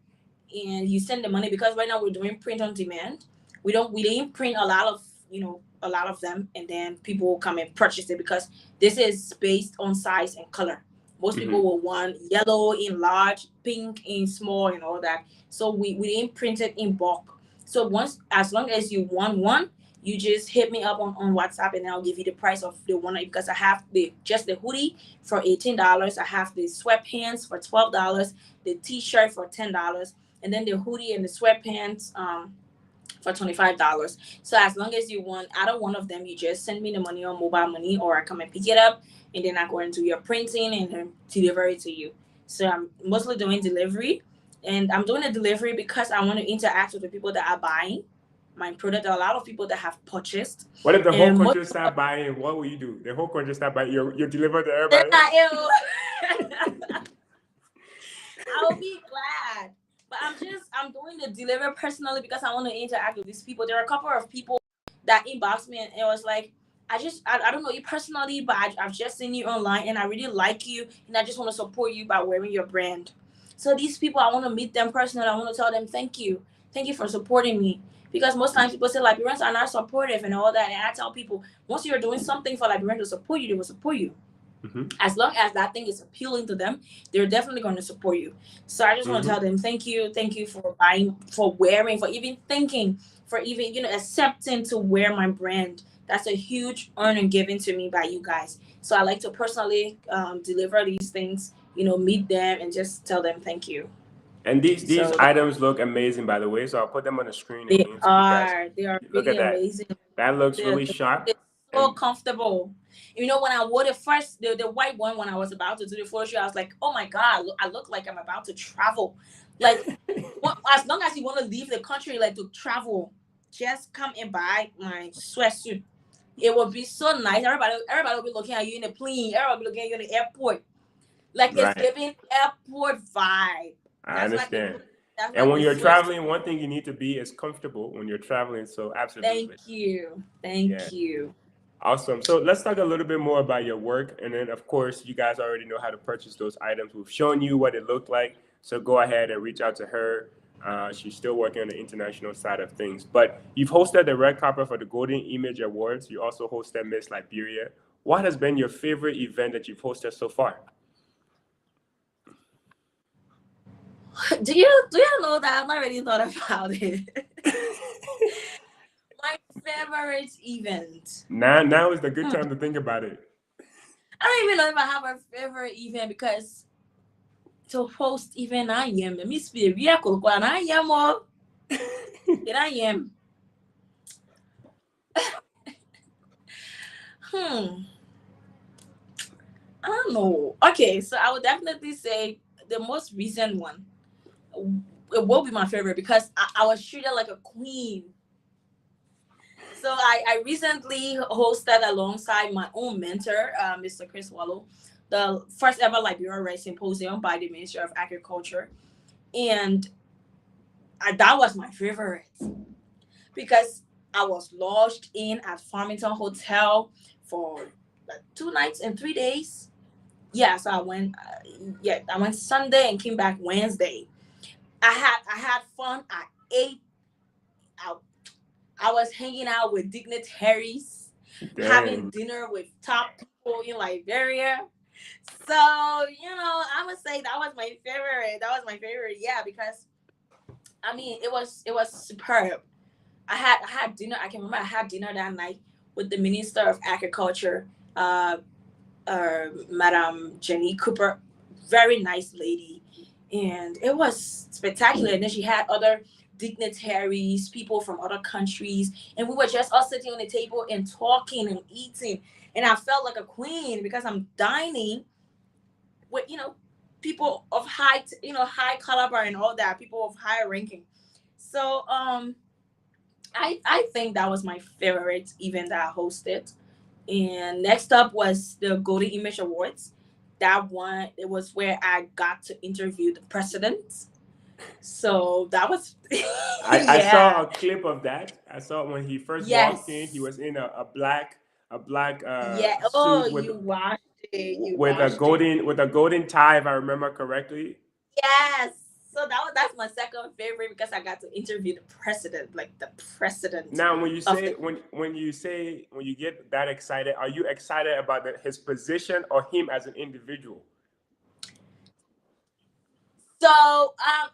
and you send the money, because right now we're doing print on demand. We didn't print a lot of them, and then people will come and purchase it because this is based on size and color. Most people will want yellow in large, pink in small, and all that. So we didn't print it in bulk. So as long as you want one, you just hit me up on WhatsApp, and I'll give you the price of the one, because I have the hoodie for $18. I have the sweatpants for $12, the t-shirt for $10, and then the hoodie and the sweatpants for $25. So as long as you want either one of them, you just send me the money on mobile money, or I come and pick it up, and then I go into your printing and then deliver it to you. So I'm mostly doing delivery, and I'm doing a delivery because I want to interact with the people that are buying my product. There are a lot of people that have purchased. What if the whole country start buying? What will you do? The whole country start buying. You deliver to everybody. I'll be glad. But I'm doing the delivery personally because I want to interact with these people. There are a couple of people that inboxed me and it was like, I don't know you personally, but I've just seen you online and I really like you and I just want to support you by wearing your brand. So these people, I want to meet them personally. I want to tell them thank you. Thank you for supporting me. Because most times people say Liberians are not supportive and all that. And I tell people, once you're doing something for Liberians to support you, they will support you. As long as that thing is appealing to them, they're definitely going to support you. So I just want to tell them thank you for buying, for wearing, for even thinking, for even accepting to wear my brand. That's a huge honor given to me by you guys. So I like to personally deliver these things, meet them and just tell them thank you. And these items look amazing, by the way. So I'll put them on the screen again. They are look really at that. amazing. That looks really sharp. It's so comfortable. When I wore the first, the white one, when I was about to do the photo shoot, I was like, oh my God, I look like I'm about to travel. Like, as long as you want to leave the country, like to travel, just come and buy my sweatsuit. It will be so nice. Everybody will be looking at you in the plane. Everybody will be looking at you in the airport. Like it's giving airport vibe. I understand. And when you're traveling, one thing you need to be is comfortable when you're traveling. So absolutely. Thank you. Awesome. So let's talk a little bit more about your work. And then, of course, you guys already know how to purchase those items. We've shown you what it looked like. So go ahead and reach out to her She's still working on the international side of things. But you've hosted the red carpet for the Golden Image Awards. You also hosted Miss Liberia. What has been your favorite event that you've hosted so far? Do you know that I've not really thought about it? My favorite event. Now is the good time to think about it. I don't even know if I have a favorite event because to host event I am. Let me speak. I am. I am. I don't know. Okay, so I would definitely say the most recent one. It will be my favorite because I was treated like a queen. So I recently hosted alongside my own mentor, Mr. Chris Wallow, the first ever Liberian Rice Symposium by the Ministry of Agriculture. And that was my favorite because I was lodged in at Farmington Hotel for like 2 nights and 3 days. Yeah, so I went Sunday and came back Wednesday. I had fun. I ate. I was hanging out with dignitaries, having dinner with top people in Liberia. So, I must say that was my favorite. Yeah, because I mean it was superb. I had dinner. I can remember I had dinner that night with the Minister of Agriculture, Madam Jenny Cooper, very nice lady, and it was spectacular. And then she had other dignitaries, people from other countries, and we were just all sitting on the table and talking and eating. And I felt like a queen because I'm dining with people of high caliber and all that, people of higher ranking. So I think that was my favorite event that I hosted. And next up was the Golden Image Awards. That one, it was where I got to interview the president. So that was I saw a clip of that. I saw when he first walked in. He was in a black suit with you watched it. with a golden tie, if I remember correctly. Yes. So that's my second favorite because I got to interview the president, like the president. Now, when you get that excited, are you excited about his position or him as an individual? So I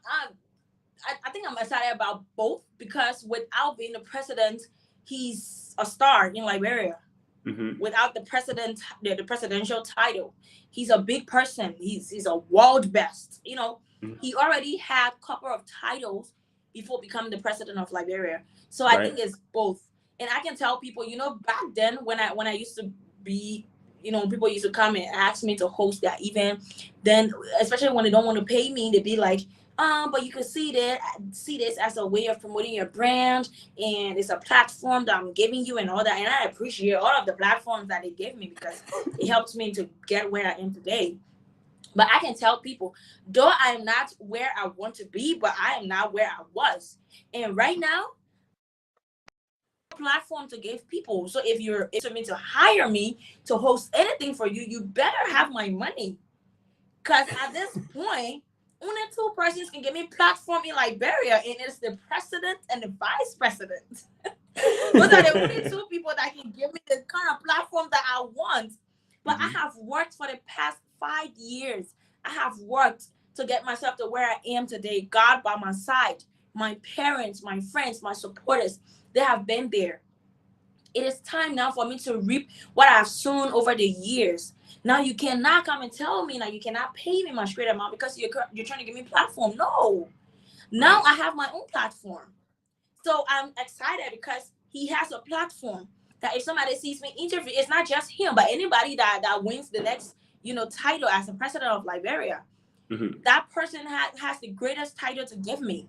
think I'm excited about both because without being the president, he's a star in Liberia. Mm-hmm. Without the presidential title, he's a big person. He's a world best. Mm-hmm. He already had a couple of titles before becoming the president of Liberia. So Right. I think it's both. And I can tell people, back then when I used to be, people used to come and ask me to host that event. Then, especially when they don't want to pay me, they'd be like, but you can see this as a way of promoting your brand, and it's a platform that I'm giving you and all that. And I appreciate all of the platforms that they gave me because it helps me to get where I am today. But I can tell people, though I am not where I want to be, but I am not where I was. And right now, platform to give people. So if you're to hire me to host anything for you, you better have my money. Because at this point, only 2 persons can give me platform in Liberia, and it's the president and the vice president. Those are the only 2 people that can give me the kind of platform that I want. But I have worked for the past 5 years. I have worked to get myself to where I am today. God by my side, my parents, my friends, my supporters, they have been there. It is time now for me to reap what I've sown over the years. Now you cannot come and tell me now you cannot pay me my straight amount because you're trying to give me platform. No. Now I have my own platform. So I'm excited because he has a platform that if somebody sees me interview, it's not just him, but anybody that wins the next, title as the president of Liberia. Mm-hmm. That person has the greatest title to give me,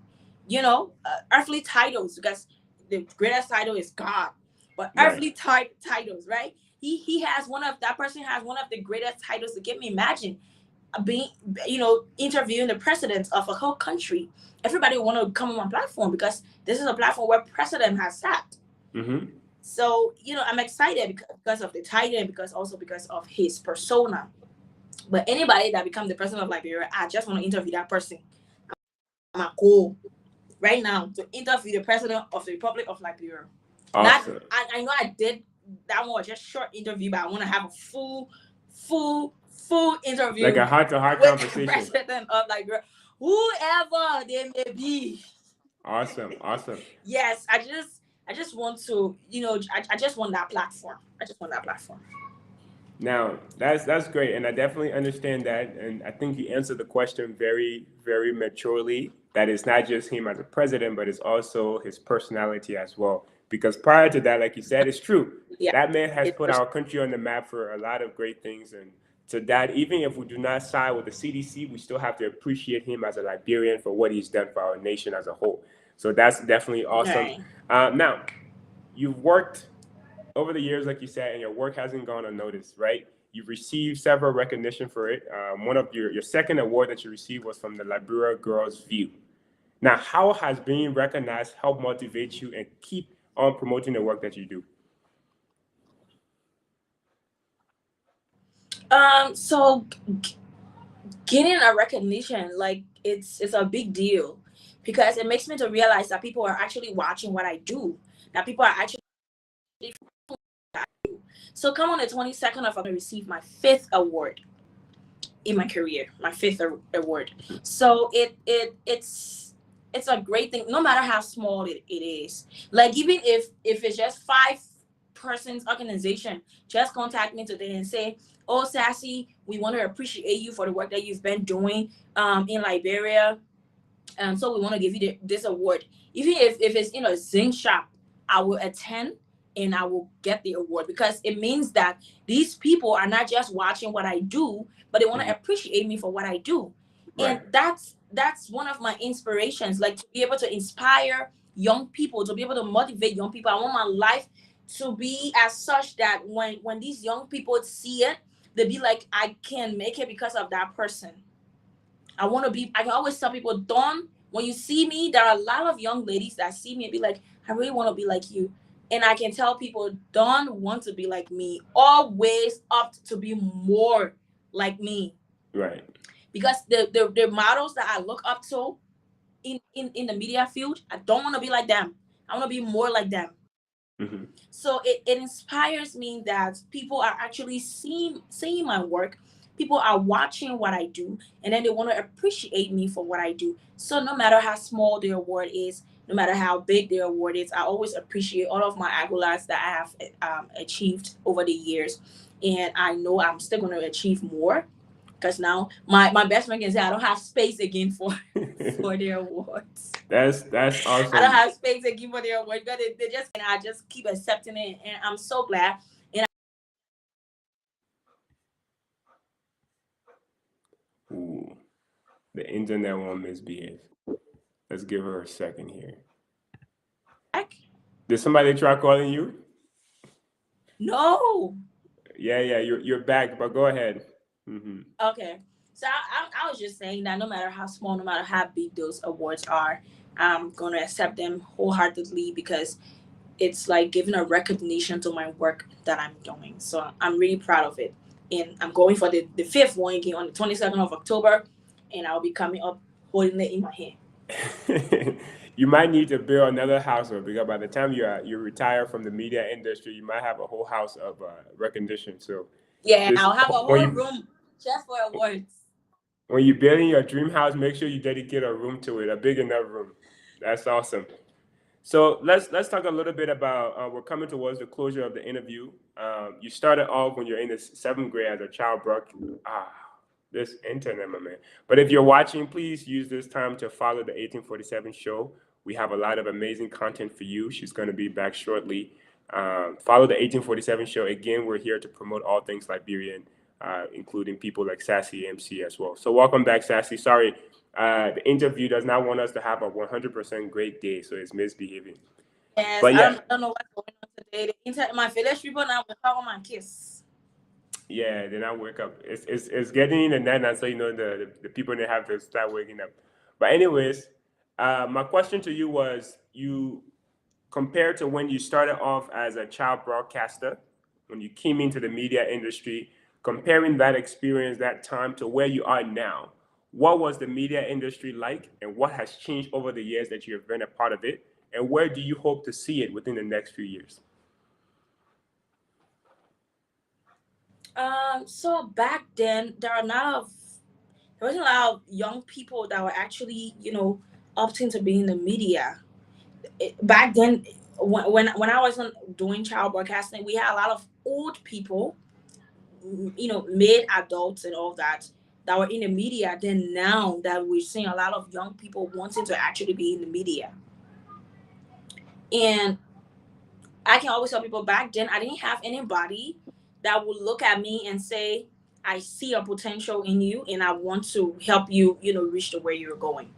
earthly titles, because the greatest title is God, but earthly titles, right? That person has one of the greatest titles to give me. Imagine being, interviewing the president of a whole country. Everybody want to come on my platform because this is a platform where president has sat. Mm-hmm. So, I'm excited because of the title and because of his persona. But anybody that becomes the president of Liberia, I just want to interview that person. I'm a cool. right now to interview the president of the Republic of Liberia. Awesome. Not, I know I did that one was just short interview, but I want to have a full interview, Like a heart-to-heart with conversation. the president of Liberia, whoever they may be. Awesome. Yes, I just want to, I just want that platform. Now, that's great, and I definitely understand that, and I think you answered the question very, very maturely, that it's not just him as a president, but it's also his personality as well. Because prior to that, like you said, it's true. Yeah. That man has put our country on the map for a lot of great things, and to that, even if we do not side with the CDC, we still have to appreciate him as a Liberian for what he's done for our nation as a whole. So that's definitely awesome. Right. Now, you've worked over the years, like you said, and your work hasn't gone unnoticed, right? You've received several recognition for it. One of your second award that you received was from the Liberia Girls View. Now, how has being recognized helped motivate you and keep on promoting the work that you do? So getting a recognition, like it's a big deal, because it makes me to realize that people are actually watching what I do. That people are actually. So come on the 22nd of October, I received my 5th award in my career, my 5th award. So it's a great thing, no matter how small it is. Like even if it's just 5 persons organization, just contact me today and say, "Oh, Sassy, we want to appreciate you for the work that you've been doing in Liberia, and so we want to give you this award." Even if it's in a zinc shop, I will attend and I will get the award, because it means that these people are not just watching what I do, but they want to appreciate me for what I do. Right. And that's one of my inspirations, like to be able to inspire young people, to be able to motivate young people. I want my life to be as such that when these young people see it, they be like, I can make it because of that person. I can always tell people, Dawn, when you see me, there are a lot of young ladies that see me and be like, I really want to be like you. And I can tell people, Dawn wants to be like me, always up to be more like me. Right. Because the models that I look up to in the media field, I don't want to be like them. I want to be more like them. Mm-hmm. So it inspires me that people are actually seeing my work. People are watching what I do, and then they want to appreciate me for what I do. So no matter how small the award is, no matter how big the award is, I always appreciate all of my accolades that I have achieved over the years. And I know I'm still going to achieve more, because now my best friend can say I don't have space again for the awards. That's awesome. I don't have space again for the award, but they just, and I just keep accepting it, and I'm so glad. Ooh, the internet won't misbehave. Let's give her a second here. Did somebody try calling you? No. Yeah, you're back, but go ahead. Mm-hmm. Okay. So I was just saying that no matter how small, no matter how big those awards are, I'm going to accept them wholeheartedly, because it's like giving a recognition to my work that I'm doing. So I'm really proud of it. And I'm going for the 5th one again on the 22nd of October, and I'll be coming up holding it in my hand. You might need to build another house, because by the time you retire from the media industry, you might have a whole house of recognition. So yeah, I'll have a whole room just for awards. When you're building your dream house, make sure you dedicate a room to it, a big enough room. That's awesome. So let's talk a little bit about, we're coming towards the closure of the interview. You started off when you're in the 7th grade as a child broke. This internet, my man. But if you're watching, please use this time to follow the 1847 show. We have a lot of amazing content for you. She's going to be back shortly. Follow the 1847 show. Again, we're here to promote all things Liberian, including people like Sassy MC as well. So welcome back, Sassy. Sorry, the interview does not want us to have a 100% great day, so it's misbehaving. Yes, but yeah. I don't know what's going on today. My village people now will call my kiss. Yeah, then I wake up. It's getting in the night now, so the people they have to start waking up. But anyways, my question to you was, you compared to when you started off as a child broadcaster, when you came into the media industry, comparing that experience, that time, to where you are now, What was the media industry like, and what has changed over the years that you have been a part of it, and where do you hope to see it within the next few years? So back then, there wasn't a lot of young people that were actually, opting to be in the media. Back then, when I wasn't doing child broadcasting, we had a lot of old people, mid adults and all that were in the media. Then now that we're seeing a lot of young people wanting to actually be in the media, and I can always tell people back then I didn't have anybody that would look at me and say, I see a potential in you and I want to help you, reach to where you're going.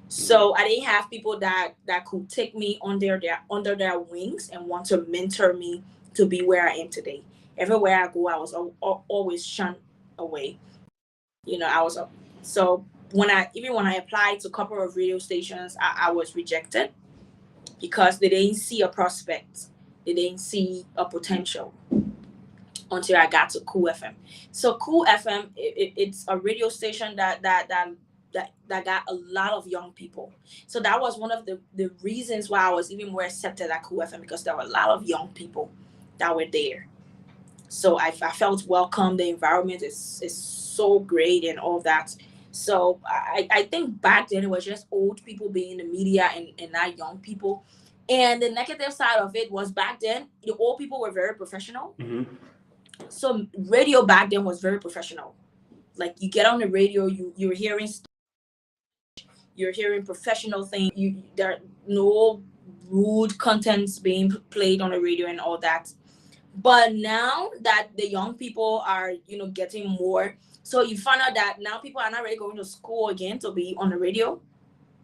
So I didn't have people that could take me under their wings and want to mentor me to be where I am today. Everywhere I go, I was always shunned away. I was so when I applied to a couple of radio stations, I was rejected because they didn't see a prospect, they didn't see a potential until I got to Cool FM. So Cool FM, it's a radio station that got a lot of young people. So that was one of the reasons why I was even more accepted at Cool FM, because there were a lot of young people that were there. So I felt welcome. The environment is so great and all that. So I think back then it was just old people being in the media and not young people. And the negative side of it was back then the old people were very professional. Mm-hmm. So radio back then was very professional. Like you get on the radio, you're hearing professional things. There are no rude contents being played on the radio and all that. But now that the young people are, getting more, so you find out that now people are not really going to school again to be on the radio.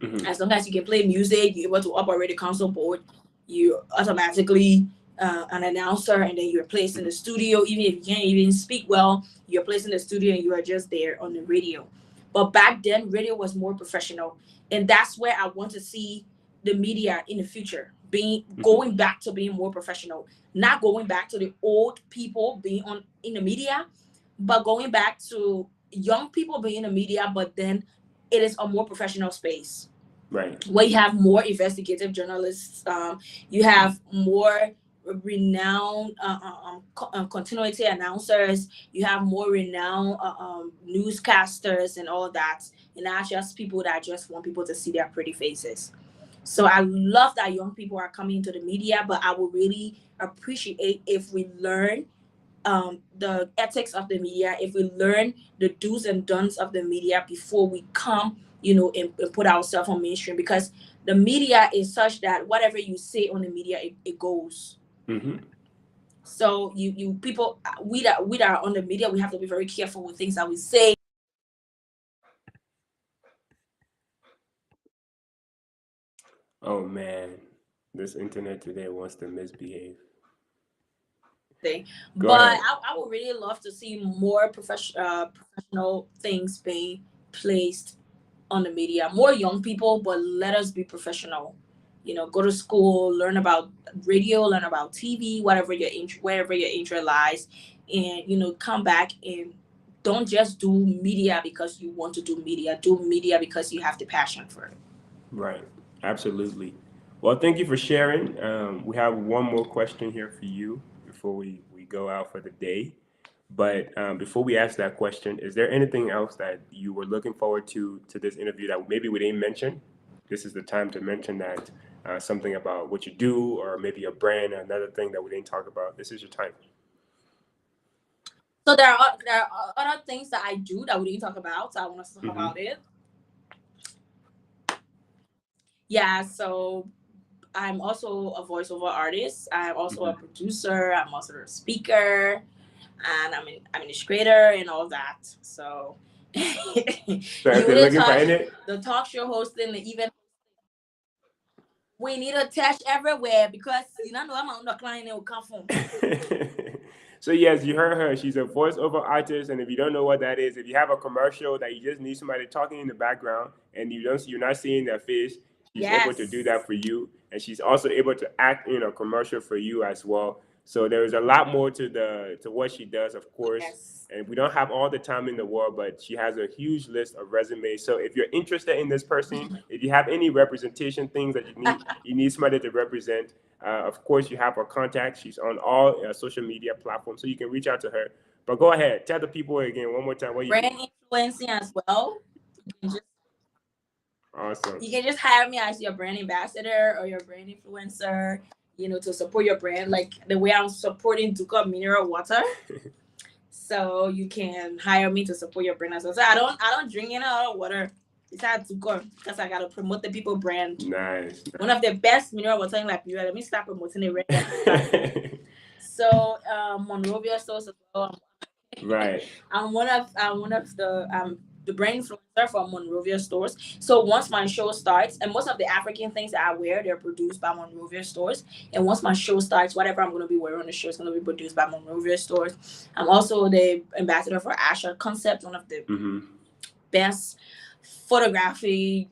Mm-hmm. As long as you can play music, you're able to operate a console board, you're automatically an announcer, and then you're placed in the studio. Even if you can't even speak well, you're placed in the studio and you are just there on the radio. But back then, radio was more professional, and that's where I want to see the media in the future going back to being more professional, not going back to the old people being in the media, but going back to young people being in the media, but then it is a more professional space. Right. Where you have more investigative journalists, you have more renowned continuity announcers, you have more renowned newscasters and all that, and not just people that just want people to see their pretty faces. So I love that young people are coming into the media, but I would really appreciate if we learn the ethics of the media, if we learn the do's and don'ts of the media before we come, and put ourselves on mainstream, because the media is such that whatever you say on the media, it goes. Mm-hmm. So you people, we that are on the media, we have to be very careful with things that we say. Oh man, this internet today wants to misbehave. But I would really love to see more professional things being placed on the media. More young people, but let us be professional. Go to school, learn about radio, learn about TV, wherever your interest lies, and come back and don't just do media because you want to do media. Do media because you have the passion for it. Right. Absolutely. Well, thank you for sharing. We have one more question here for you before we go out for the day. But before we ask that question, is there anything else that you were looking forward to this interview that maybe we didn't mention? This is the time to mention that, something about what you do, or maybe a brand, another thing that we didn't talk about. This is your time. So there are other things that I do that we didn't talk about. So I want to talk about it. Yeah, so I'm also a voiceover artist. I'm also a producer. I'm also a speaker, and I'm an administrator and all that. So, So if you're looking for any, the talk show hosting, the event, we need a touch everywhere, because I'm on the client will come from. So yes, you heard her. She's a voiceover artist, and if you don't know what that is, if you have a commercial that you just need somebody talking in the background and you're not seeing their face, she's able to do that for you, and she's also able to act in a commercial for you as well. So there is a lot more to what she does, of course. Yes. And we don't have all the time in the world, but she has a huge list of resumes. So if you're interested in this person, if you have any representation things that you need somebody to represent, of course, you have her contact. She's on all social media platforms, so you can reach out to her. But go ahead, tell the people again one more time what you Brand do. influencing as well. Awesome. You can just hire me as your brand ambassador or your brand influencer, to support your brand, like the way I'm supporting Duka mineral water. So you can hire me to support your brand as well. So I don't drink any other water besides Duka because I gotta promote the people brand. Nice. One of the best mineral water in Liberia. Let me start promoting it right now. So Monrovia stores as well. Right. I'm one of the brand influencer for Monrovia stores. So once my show starts, and most of the African things that I wear, they're produced by Monrovia stores. And once my show starts, whatever I'm gonna be wearing on the show is gonna be produced by Monrovia stores. I'm also the ambassador for Asha Concept, one of the best photography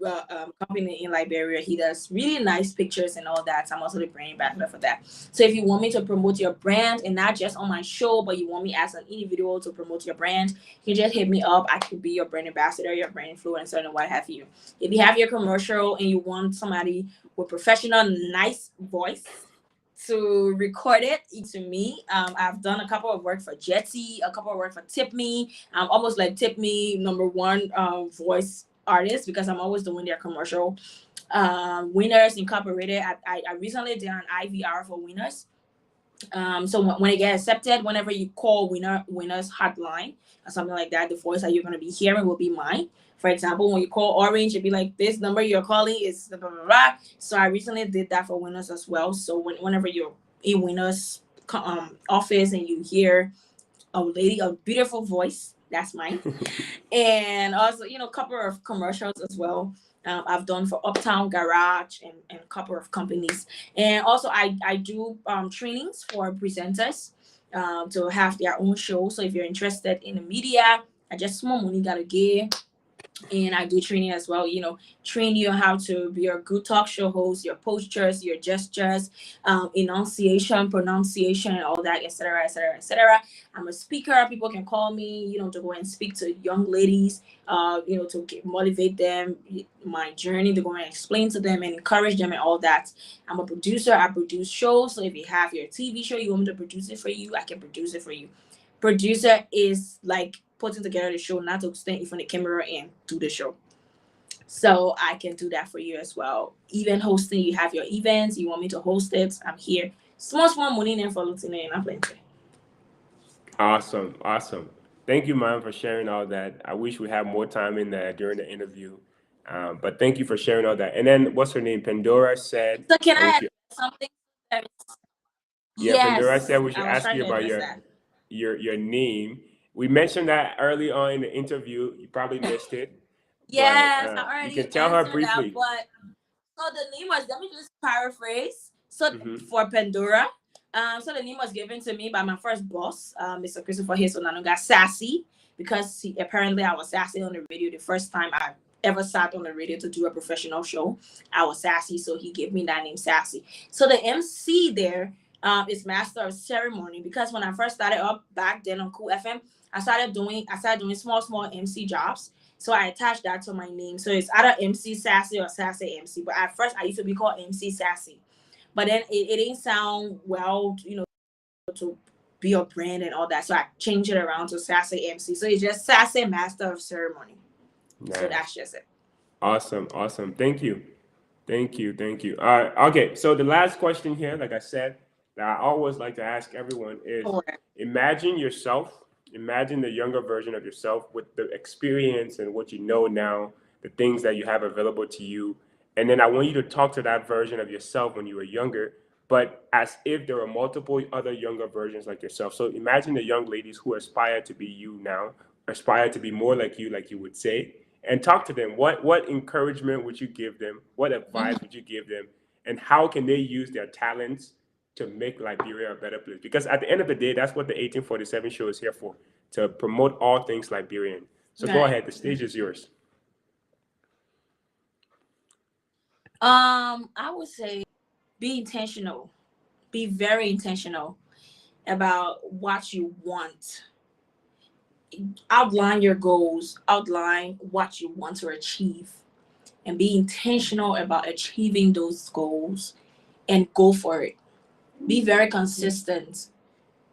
company in Liberia. He does really nice pictures and all that. So I'm also the brand ambassador for that. So if you want me to promote your brand and not just on my show, but you want me as an individual to promote your brand, you can just hit me up. I could be your brand ambassador, your brand influencer, and what have you. If you have your commercial and you want somebody with professional, nice voice to record it to me. I've done a couple of work for Jetty, a couple of work for Tip Me. I'm almost like Tip Me #1 voice artist because I'm always doing their commercial. Winners Incorporated. I recently did an IVR for Winners. So when it gets accepted, whenever you call Winners hotline or something like that, the voice that you're gonna be hearing will be mine. For example, when you call Orange, it'd be like, this number you're calling is blah, blah, blah, blah. So I recently did that for Winners as well. So whenever you're in Winners office and you hear a beautiful voice, that's mine. And also, a couple of commercials as well. I've done for Uptown Garage and a couple of companies. And also I do trainings for presenters to have their own show. So if you're interested in the media, I just small money gotta give. And I do training as well, train you how to be a good talk show host, your postures, your gestures, enunciation, pronunciation, and all that, etc., etc., etc. I'm a speaker. People can call me, to go and speak to young ladies, to motivate them, my journey, to go and explain to them and encourage them and all that. I'm a producer. I produce shows. So if you have your TV show, you want me to produce it for you, I can produce it for you. Producer is like putting together the show, not to stand in front of the camera and do the show. So I can do that for you as well. Event hosting, you have your events, you want me to host it, I'm here. Small money then for listening, and I'm plenty. Awesome. Thank you, ma'am, for sharing all that. I wish we had more time in there during the interview. But thank you for sharing all that. And then what's her name? Pandora said. So can I add something? Yeah, Yes, Pandora said we should I was ask trying you to about address that. your name. We mentioned that early on in the interview. You probably missed it. Yes, but, I already you can tell her answered briefly. that, but so the name was, let me just paraphrase. So for Pandora, so the name was given to me by my first boss, Mr. Christopher Hesonanunga Sassy, because apparently I was sassy on the radio the first time I ever sat on the radio to do a professional show. I was sassy, so he gave me that name Sassy. So the MC there is Master of Ceremony, because when I first started up back then on Cool FM, I started doing small MC jobs. So I attached that to my name. So it's either MC Sassy or Sassy MC. But at first I used to be called MC Sassy. But then it didn't sound well, to be a brand and all that. So I changed it around to Sassy MC. So it's just Sassy Master of Ceremony. Nice. So that's just it. Awesome. Thank you. Okay, so the last question here, like I said, that I always like to ask everyone is, imagine the younger version of yourself with the experience and what you know now, the things that you have available to you. And then I want you to talk to that version of yourself when you were younger, but as if there are multiple other younger versions like yourself. So imagine the young ladies who aspire to be you now, aspire to be more like you would say, and talk to them. What encouragement would you give them? What advice would you give them? And how can they use their talents to make Liberia a better place? Because at the end of the day, that's what the 1847 show is here for, to promote all things Liberian. So go ahead, the stage is yours. I would say be intentional. Be very intentional. about what you want. Outline your goals, outline what you want to achieve, and be intentional about achieving those goals and go for it. Be very consistent.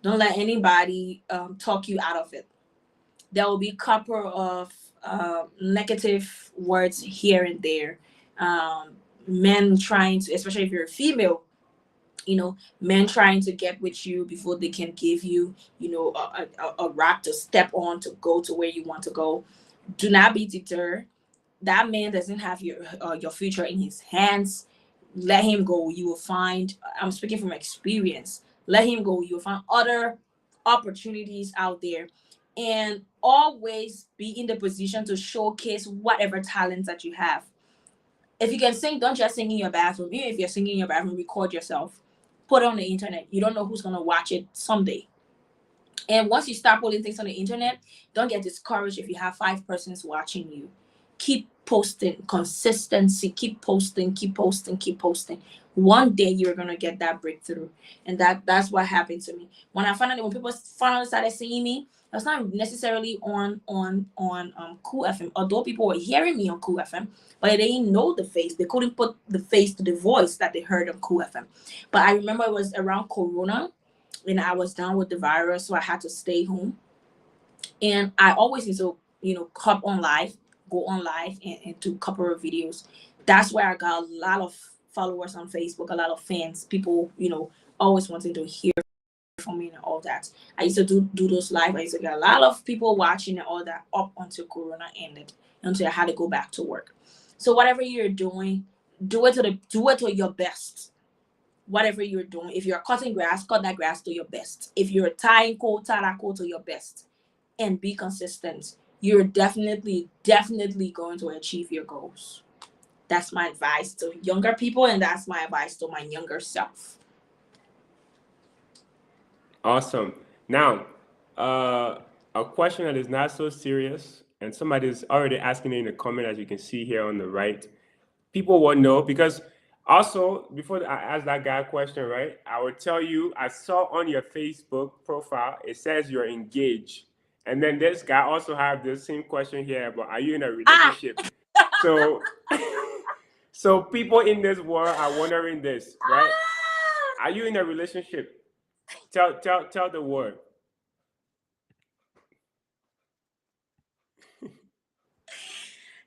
Don't let anybody talk you out of it. There will be a couple of negative words here and there. Men trying to, especially if you're a female, men trying to get with you before they can give you, a rock to step on to go to where you want to go. Do not be deterred. That man doesn't have your future in his hands. Let him go. You will find, I'm speaking from experience, let him go. You will find other opportunities out there, and always be in the position to showcase whatever talents that you have. If you can sing, don't just sing in your bathroom. Even if you're singing in your bathroom, record yourself, put it on the internet. You don't know who's going to watch it someday. And once you start putting things on the internet, don't get discouraged if you have 5 persons watching you. Keep posting, consistency, keep posting, keep posting, keep posting. One day you're gonna get that breakthrough. And that's what happened to me. When people finally started seeing me, that's not necessarily on Cool FM. Although people were hearing me on Cool FM, but they didn't know the face. They couldn't put the face to the voice that they heard on Cool FM. But I remember it was around Corona, and I was down with the virus, so I had to stay home. And I always used to, hop on live, go on live and do a couple of videos. That's where I got a lot of followers on Facebook, a lot of fans, people, always wanting to hear from me and all that. I used to do those live. I used to get a lot of people watching and all that up until Corona ended, until I had to go back to work. So whatever you're doing, do it to your best. Whatever you're doing, if you're cutting grass, cut that grass to your best. If you're tying coat, tie that coat to your best, and be consistent. You're definitely going to achieve your goals. That's my advice to younger people, and that's my advice to my younger self. Awesome. Now, a question that is not so serious, and somebody's already asking it in the comment, as you can see here on the right. People will know, because also, before I ask that guy a question, right, I will tell you, I saw on your Facebook profile, it says you're engaged. And then this guy also have the same question here, but are you in a relationship? So people in this world are wondering this, right? Are you in a relationship? Tell the word.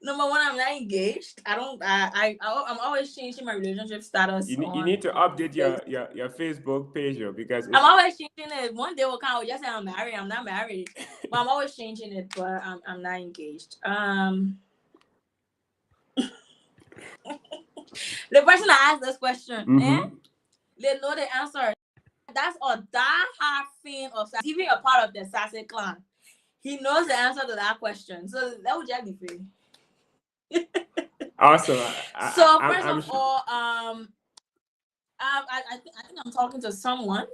Number one, I'm not engaged. I'm always changing my relationship status. You need to update your Facebook page, because I'm always changing it. One day will come, I will just say I'm married. I'm not married, but I'm always changing it. But I'm not engaged. The person that asked this question, they know the answer. That's a die-hard fan of Sassy. Even a part of the Sassy clan. He knows the answer to that question. So that would just be free. Awesome. So first of all, I think I'm talking to someone.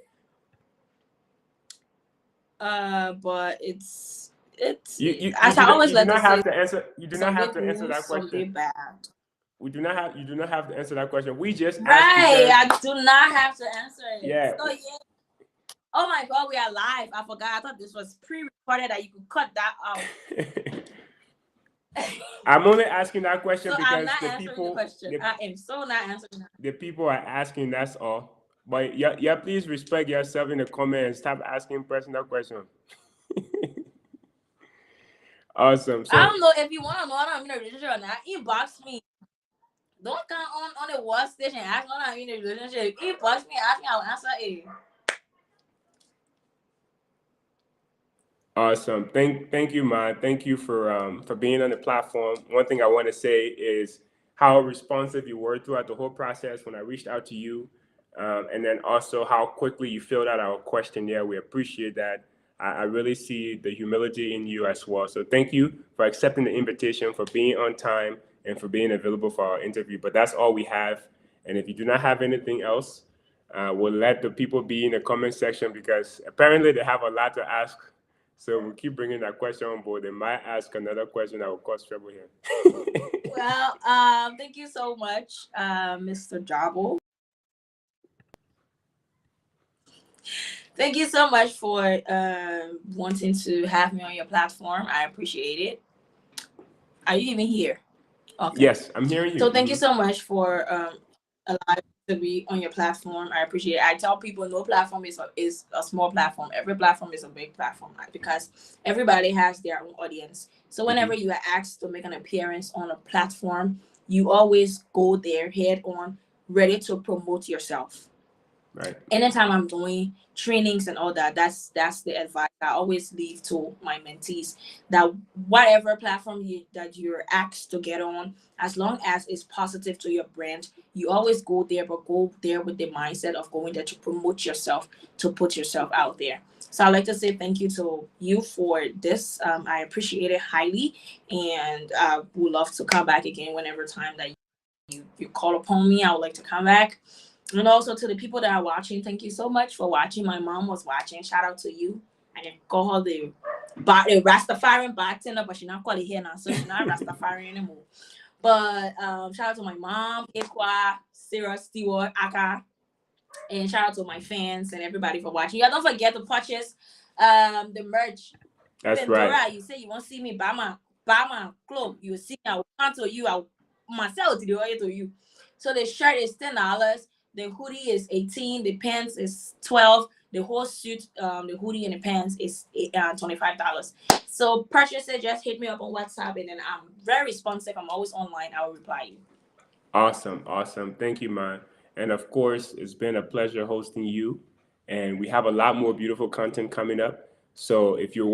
But it's you always let not have to answer. You do not have to answer that question. Bad. You do not have to answer that question. We just I do not have to answer it. Yeah. So, yeah. Oh my God, we are live. I forgot. I thought this was pre-recorded, that you could cut that out. I'm only asking that question so because I'm not answering the question. I am so not answering that. The people are asking, that's all. But yeah, please respect yourself in the comment and stop asking personal questions. Awesome. So, I don't know if you want to know if I'm in a relationship or not. Inbox me. Don't come on the wall station and ask me if I'm in a relationship. Inbox me, ask me, I'll answer it. Awesome. Thank you, Ma. Thank you for being on the platform. One thing I want to say is how responsive you were throughout the whole process when I reached out to you, and then also how quickly you filled out our questionnaire. We appreciate that. I really see the humility in you as well. So thank you for accepting the invitation, for being on time, and for being available for our interview. But that's all we have. And if you do not have anything else, we'll let the people be in the comment section, because apparently they have a lot to ask. So we'll keep bringing that question on board. They might ask another question that will cause trouble here. Well, thank you so much, Mr. Jabo. Thank you so much for wanting to have me on your platform. I appreciate it. Are you even here? Okay. Yes, I'm hearing you. So thank you so much for allowing me to be on your platform. I appreciate it. I tell people no platform is a small platform. Every platform is a big platform because everybody has their own audience. So whenever you are asked to make an appearance on a platform, you always go there head on, ready to promote yourself. Right. Anytime I'm doing trainings and all that, that's the advice I always leave to my mentees, that whatever platform that you're asked to get on, as long as it's positive to your brand, you always go there, but go there with the mindset of going there to promote yourself, to put yourself out there. So I'd like to say thank you to you for this. I appreciate it highly, and I would love to come back again whenever time that you call upon me. I would like to come back. And also to the people that are watching, thank you so much for watching. My mom was watching. Shout out to you. I can call her the Rastafarian bartender, but she's not quite here now, so she's not Rastafarian anymore. But shout out to my mom, Ikwa, Sarah, Stewart, Aka, and shout out to my fans and everybody for watching. Yeah, don't forget to purchase the merch. That's Pandora, right. you say you won't see me buy my clothes. You will see me. I will come to you. I will myself to the way to you. So the shirt is $10. The hoodie is 18. The pants is 12. The whole suit, the hoodie and the pants is $25. So purchase it. Just hit me up on WhatsApp, and then I'm very responsive. I'm always online. I will reply you. Awesome. Awesome. Thank you, man. And of course, it's been a pleasure hosting you. And we have a lot more beautiful content coming up. So if you've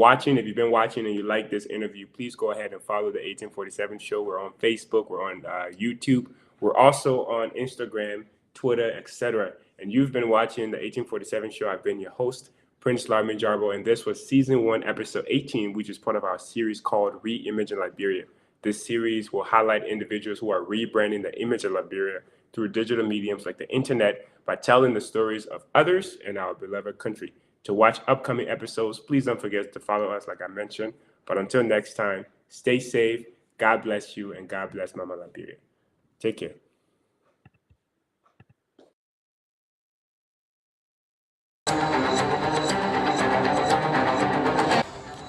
been watching and you like this interview, please go ahead and follow the 1847 show. We're on Facebook. We're on YouTube. We're also on Instagram, Twitter, etc. And you've been watching the 1847 show. I've been your host, Prince Larmin Jarbo, and this was season 1, episode 18, which is part of our series called Reimaging Liberia. This series will highlight individuals who are rebranding the image of Liberia through digital mediums like the internet by telling the stories of others in our beloved country. To watch upcoming episodes, please don't forget to follow us like I mentioned. But until next time, stay safe, God bless you, and God bless Mama Liberia. Take care.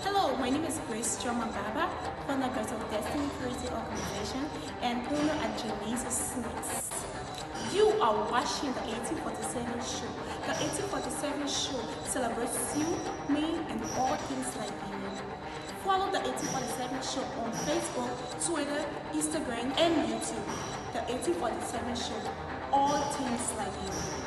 Hello, my name is Grace Choma Baba, founder of Destiny Creative Organization, and owner at Janice's Snacks. You are watching the 1847 show. The 1847 show celebrates you, me, and all things Liberian. Follow the 1847 show on Facebook, Twitter, Instagram, and YouTube. The 1847 show, all things Liberian.